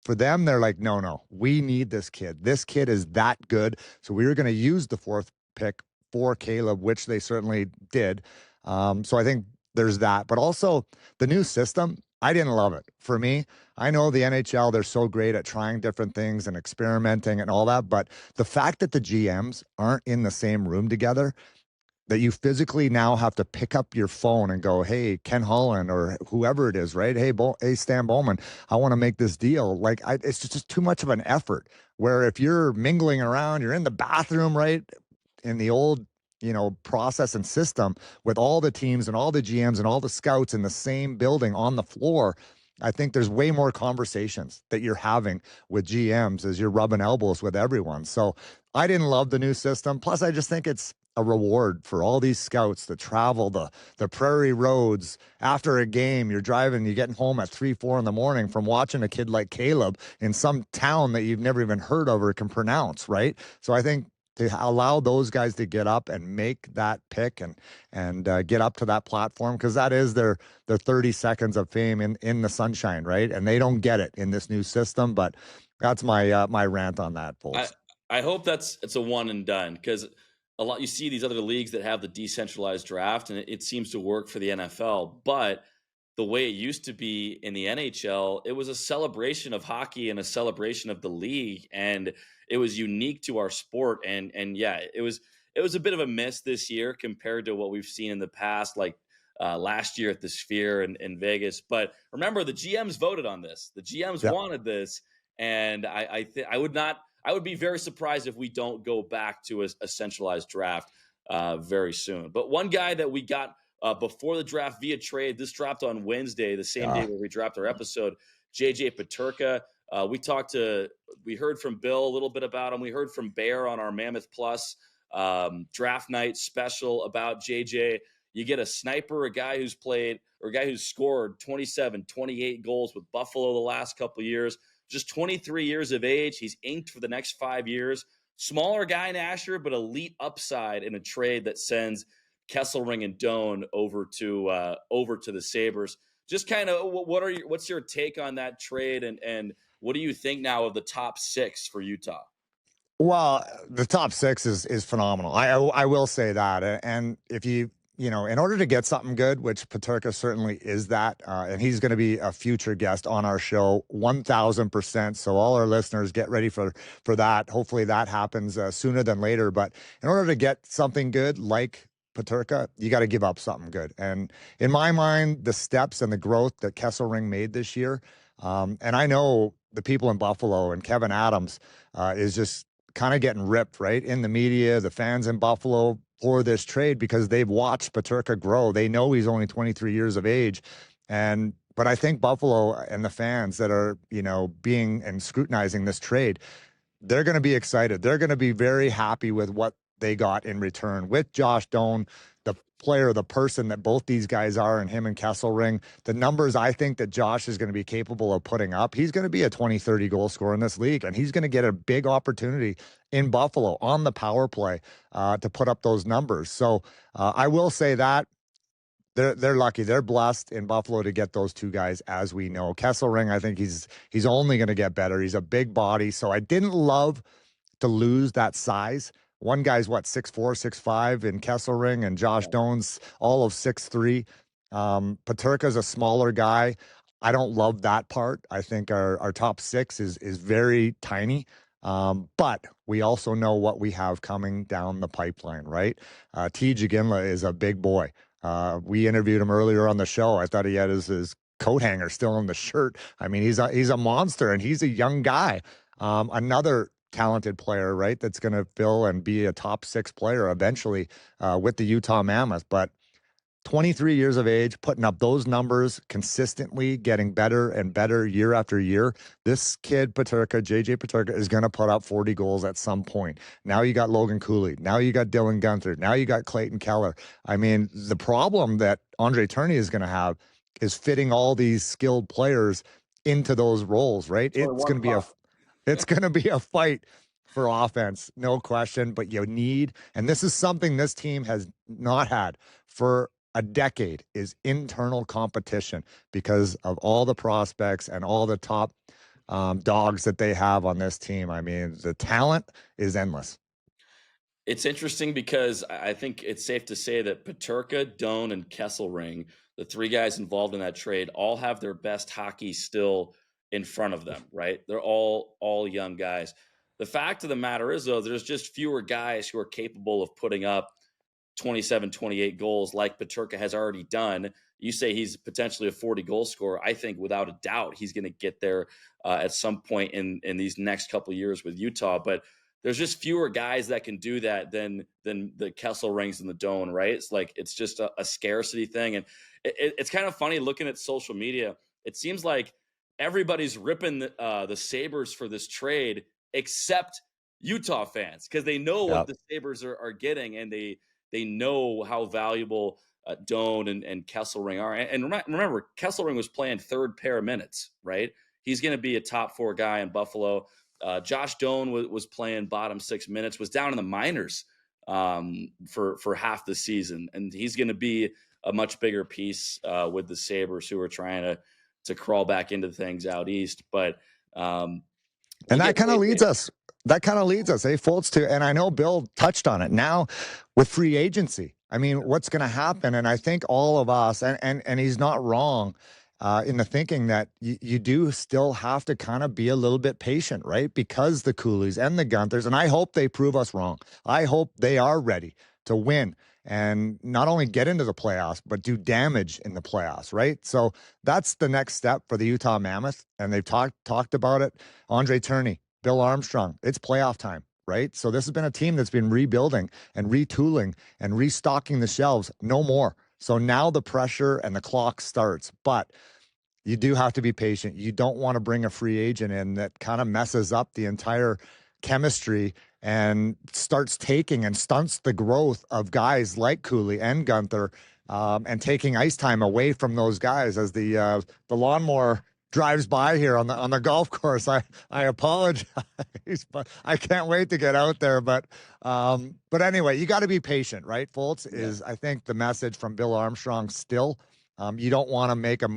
for them, they're like, no, we need this kid. This kid is that good. So we were going to use the 4th pick for Caleb, which they certainly did. So I think there's that. But also the new system, I didn't love it. For me, I know the NHL, they're so great at trying different things and experimenting and all that. But the fact that the GMs aren't in the same room together, that you physically now have to pick up your phone and go, hey, Ken Holland or whoever it is, right? Hey, Stan Bowman, I want to make this deal. Like, it's just too much of an effort. Where if you're mingling around, you're in the bathroom, right? In the old, process and system with all the teams and all the GMs and all the scouts in the same building on the floor, I think there's way more conversations that you're having with GMs as you're rubbing elbows with everyone. So I didn't love the new system. Plus, I just think it's a reward for all these scouts that travel the prairie roads after a game. You're driving, you're getting home at 3-4 in the morning from watching a kid like Caleb in some town that you've never even heard of or can pronounce, right? So I think to allow those guys to get up and make that pick and get up to that platform, because that is their 30 seconds of fame in the sunshine, right? And they don't get it in this new system. But that's my my rant on that, folks. I hope it's a one and done, because a lot you see these other leagues that have the decentralized draft, and it seems to work for the NFL. But the way it used to be in the NHL, it was a celebration of hockey and a celebration of the league, and it was unique to our sport. And yeah, it was a bit of a miss this year compared to what we've seen in the past, like last year at the Sphere in Vegas. But remember, the GMs voted on this. The GMs wanted this, and I would be very surprised if we don't go back to a centralized draft very soon. But one guy that we got before the draft via trade, this dropped on Wednesday, the same day where we dropped our episode, JJ Peterka. We heard from Bill a little bit about him. We heard from Bear on our Mammoth Plus draft night special about JJ. You get a sniper, a guy who's scored 27, 28 goals with Buffalo the last couple of years, just 23 years of age. He's inked for the next 5 years. Smaller guy in Asher, but elite upside in a trade that sends Kesselring and Doan over to the Sabres. Just kind of what's your take on that trade, and what do you think now of the top 6 for Utah? Well, the top 6 is phenomenal. I will say that, and if in order to get something good, which Peterka certainly is that, and he's going to be a future guest on our show, 1,000%. So all our listeners, get ready for that. Hopefully that happens sooner than later. But in order to get something good like Peterka, you got to give up something good. And in my mind, the steps and the growth that Kesselring made this year, and I know the people in Buffalo and Kevin Adams is just kind of getting ripped, right, in the media, the fans in Buffalo for this trade, because they've watched Peterka grow. They know he's only 23 years of age. But I think Buffalo and the fans that are, being and scrutinizing this trade, they're going to be excited. They're going to be very happy with what they got in return with Josh Doan, the player, the person that both these guys are, and him and Kesselring. The numbers I think that Josh is going to be capable of putting up, he's going to be a 20, 30 goal scorer in this league, and he's going to get a big opportunity in Buffalo on the power play to put up those numbers. So I will say that they're lucky. They're blessed in Buffalo to get those two guys, as we know. Kesselring, I think he's only going to get better. He's a big body, so I didn't love to lose that size. One guy's 6'4", 6'5" in Kesselring, and Josh Doan's all of 6'3". Peterka's a smaller guy. I don't love that part. I think our top 6 is very tiny. But we also know what we have coming down the pipeline, right? T. Jaginla is a big boy. We interviewed him earlier on the show. I thought he had his coat hanger still on the shirt. I mean, he's a monster, and he's a young guy. Another talented player, right, that's going to fill and be a top 6 player eventually with the Utah Mammoth. But 23 years of age, putting up those numbers consistently, getting better and better year after year. This kid, Peterka, JJ Peterka, is going to put up 40 goals at some point. Now you got Logan Cooley. Now you got Dylan Gunther. Now you got Clayton Keller. I mean, the problem that Andre Tourigny is going to have is fitting all these skilled players into those roles, right? It's going to be a fight for offense, no question, but you need, and this is something this team has not had for a decade, is internal competition, because of all the prospects and all the top dogs that they have on this team. I mean, the talent is endless. It's interesting because I think it's safe to say that Peterka, Doan, and Kesselring, the three guys involved in that trade, all have their best hockey still in front of them, right? They're all young guys. The fact of the matter is, though, there's just fewer guys who are capable of putting up 27, 28 goals like Peterka has already done. You say he's potentially a 40 goal scorer. I think without a doubt he's going to get there at some point in these next couple of years with Utah. But there's just fewer guys that can do that than the Kessel Rings and the Doan, right? It's like it's just a scarcity thing. And it's kind of funny looking at social media. It seems like everybody's ripping the Sabres for this trade except Utah fans because they know what the Sabres are getting, and they know how valuable Doan and Kesselring are. And remember, Kesselring was playing third pair minutes, right? He's going to be a top 4 guy in Buffalo. Josh Doan was playing bottom 6 minutes, was down in the minors for half the season. And he's going to be a much bigger piece with the Sabres, who are trying to crawl back into things out east. But and that kind of leads us. That kind of leads us, Fultz, to, and I know Bill touched on it now with free agency. I mean, what's going to happen? And I think all of us, and he's not wrong in the thinking that you do still have to kind of be a little bit patient, right? Because the Coolies and the Gunthers, and I hope they prove us wrong. I hope they are ready to win and not only get into the playoffs, but do damage in the playoffs, right? So that's the next step for the Utah Mammoth. And they've talked about it. Andre Turney, Bill Armstrong, it's playoff time, right? So this has been a team that's been rebuilding and retooling and restocking the shelves. No more. So now the pressure and the clock starts. But you do have to be patient. You don't want to bring a free agent in that kind of messes up the entire chemistry and starts taking and stunts the growth of guys like Cooley and Gunther, and taking ice time away from those guys as the lawnmower drives by here on the golf course. I apologize, but I can't wait to get out there. But anyway, you got to be patient, right? Fultz is, I think, the message from Bill Armstrong still. You don't want to make a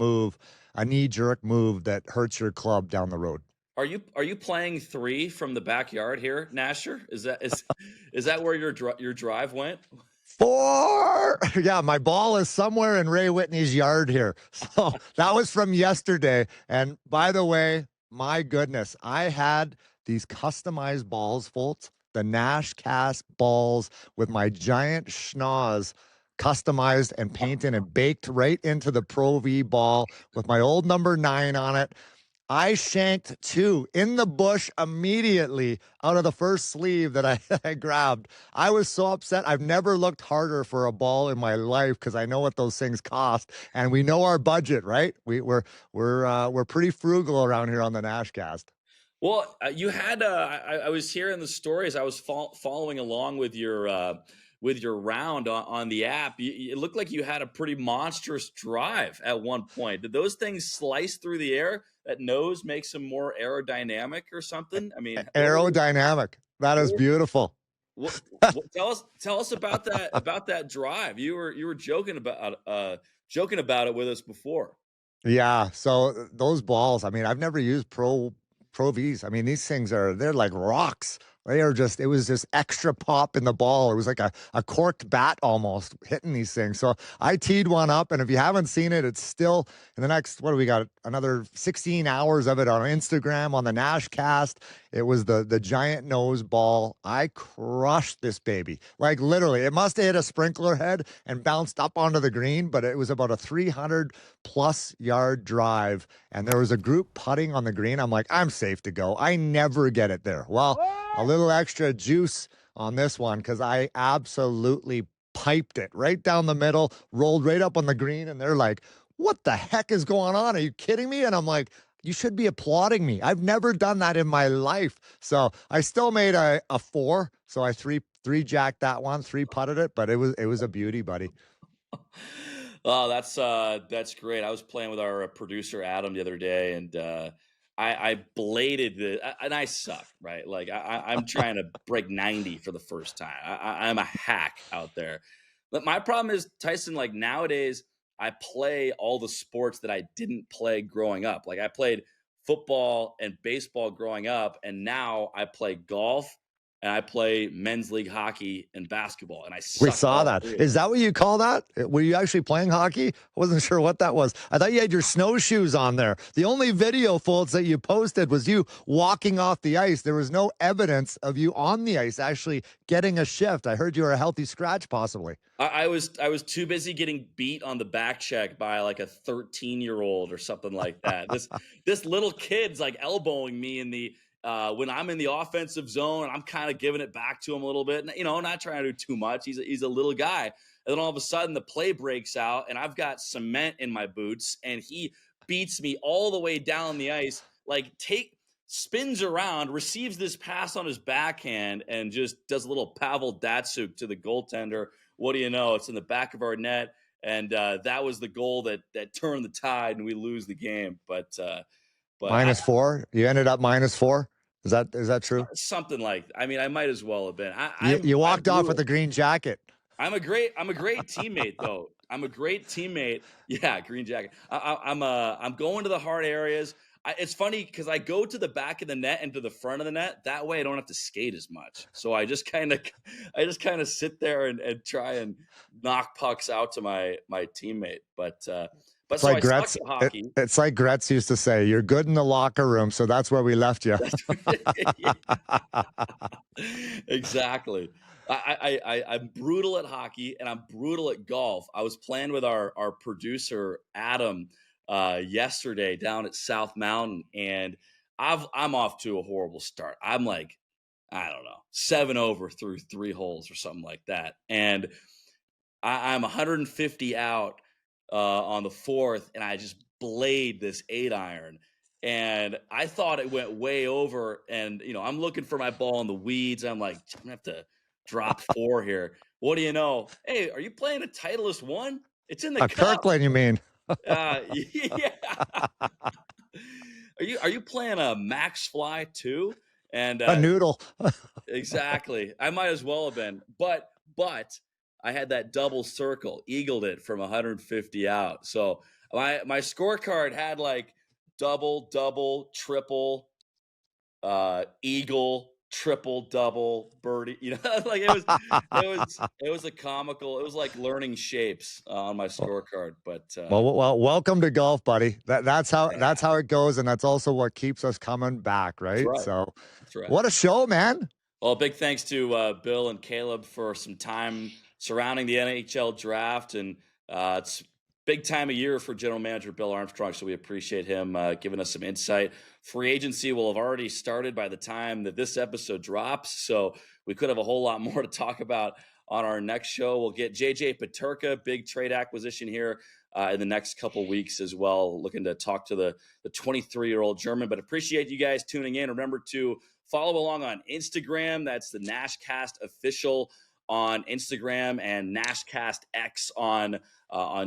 knee-jerk move that hurts your club down the road. Are you playing 3 from the backyard here, Nasher? Is that where your drive went? 4. Yeah, my ball is somewhere in Ray Whitney's yard here. So that was from yesterday. And by the way, my goodness, I had these customized balls, Fultz, the Nashcast balls with my giant schnoz customized and painted and baked right into the Pro V ball with my old number 9 on it. I shanked 2 in the bush immediately out of the first sleeve that I grabbed. I was so upset. I've never looked harder for a ball in my life because I know what those things cost, and we know our budget, right? We're pretty frugal around here on the Nashcast. Well, you had I was hearing the stories. I was following along with your round on the app. It looked like you had a pretty monstrous drive at one point. Did those things slice through the air? That nose makes them more aerodynamic or something? I mean, aerodynamic. That is beautiful. Tell us about that drive. You were joking about it with us before. Yeah. So those balls, I mean, I've never used Pro Vs. I mean, these things they're like rocks. It was just extra pop in the ball. It was like a corked bat almost hitting these things. So I teed one up, and if you haven't seen it, it's still in the next, what do we got? Another 16 hours of it on Instagram, on the Nashcast. It was the giant nose ball. I crushed this baby. Like literally, it must have hit a sprinkler head and bounced up onto the green, but it was about a 300+ yard drive. And there was a group putting on the green. I'm like, I'm safe to go. I never get it there. Well, a little extra juice on this one because I absolutely piped it right down the middle, rolled right up on the green, and they're like, what the heck is going on? Are you kidding me? And I'm like, you should be applauding me. I've never done that in my life. So I still made a 4. So I three jacked that one, 3 putted it, but it was a beauty, buddy. Oh, that's great. I was playing with our producer Adam the other day, and I bladed and I suck, right? Like I'm trying to break 90 for the first time. I'm a hack out there. But my problem is, Tyson, like nowadays I play all the sports that I didn't play growing up. Like I played football and baseball growing up, and now I play golf and I play men's league hockey and basketball, and I We suck at saw all that. three. Is that what you call that? Were you actually playing hockey? I wasn't sure what that was. I thought you had your snowshoes on there. The only video, Fultz, that you posted was you walking off the ice. There was no evidence of you on the ice actually getting a shift. I heard you were a healthy scratch, possibly. I was too busy getting beat on the back check by like a 13-year-old or something like that. This little kid's like elbowing me in the when I'm in the offensive zone. I'm kind of giving it back to him a little bit, not trying to do too much. He's a little guy, and then all of a sudden the play breaks out, and I've got cement in my boots, and he beats me all the way down the ice. Spins around, receives this pass on his backhand, and just does a little Pavel Datsuk to the goaltender. What do you know? It's in the back of our net, and that was the goal that turned the tide, and we lose the game. But -4. You ended up -4. Is that true? something like. I mean, I might as well have been. You walked off with a green jacket. I'm a great teammate, though. I'm a great teammate. Yeah, green jacket. I'm going to the hard areas. It's funny because I go to the back of the net and to the front of the net. That way I don't have to skate as much. So I just kind of sit there and try and knock pucks out to my teammate. But It's so like I Gretz. suck at hockey. It's like Gretz used to say, "You're good in the locker room, so that's where we left you." Exactly. I'm brutal at hockey and I'm brutal at golf. I was playing with our producer Adam yesterday down at South Mountain, and I'm off to a horrible start. I'm like, I don't know, 7 over through 3 holes or something like that, and I'm 150 out on the 4th, and I just blade this 8-iron. And I thought it went way over, and I'm looking for my ball in the weeds. I'm like, I'm gonna have to drop 4 here. What do you know? Hey, are you playing a Titleist 1? It's in the A cup. Kirkland, you mean? Yeah. Are you playing a Max Fly 2? And A noodle. exactly. I might as well have been, but I had that double circle, eagled it from 150 out. So my scorecard had like double, triple, eagle, triple, double, birdie. Like it was a comical. It was like learning shapes on my scorecard. But Well, welcome to golf, buddy. That's how it goes, and that's also what keeps us coming back, right? right. So, That's right. what a show, man! Well, big thanks to Bill and Caleb for some time surrounding the NHL draft, and it's a big time of year for General Manager Bill Armstrong, so we appreciate him giving us some insight. Free agency will have already started by the time that this episode drops, so we could have a whole lot more to talk about on our next show. We'll get JJ Peterka, big trade acquisition here in the next couple weeks as well, looking to talk to the 23-year-old German. But appreciate you guys tuning in. Remember to follow along on Instagram. That's the Nashcast official on Instagram, and Nashcast X on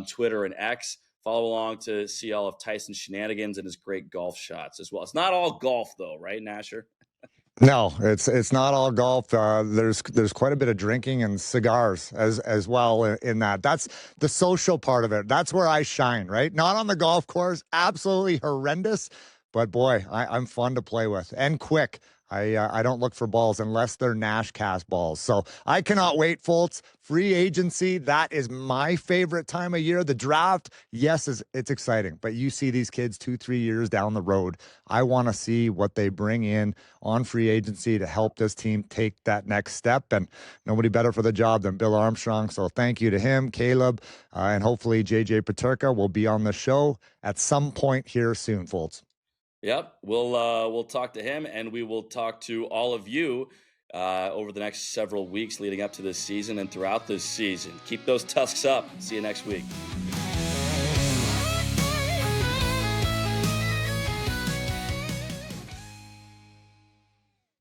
Twitter and X. Follow along to see all of Tyson's shenanigans and his great golf shots as well. It's not all golf though, right, Nasher? No, it's not all golf. There's quite a bit of drinking and cigars as well in that. That's the social part of it. That's where I shine, right? Not on the golf course. Absolutely horrendous. But boy, I'm fun to play with and quick. I don't look for balls unless they're Nashcast balls. So I cannot wait, Fultz. Free agency, that is my favorite time of year. The draft, yes, it's exciting. But you see these kids 2-3 years down the road. I want to see what they bring in on free agency to help this team take that next step. And nobody better for the job than Bill Armstrong. So thank you to him, Caleb, and hopefully JJ Peterka will be on the show at some point here soon, Fultz. Yep, we'll talk to him, and we will talk to all of you over the next several weeks leading up to this season and throughout this season. Keep those tusks up. See you next week.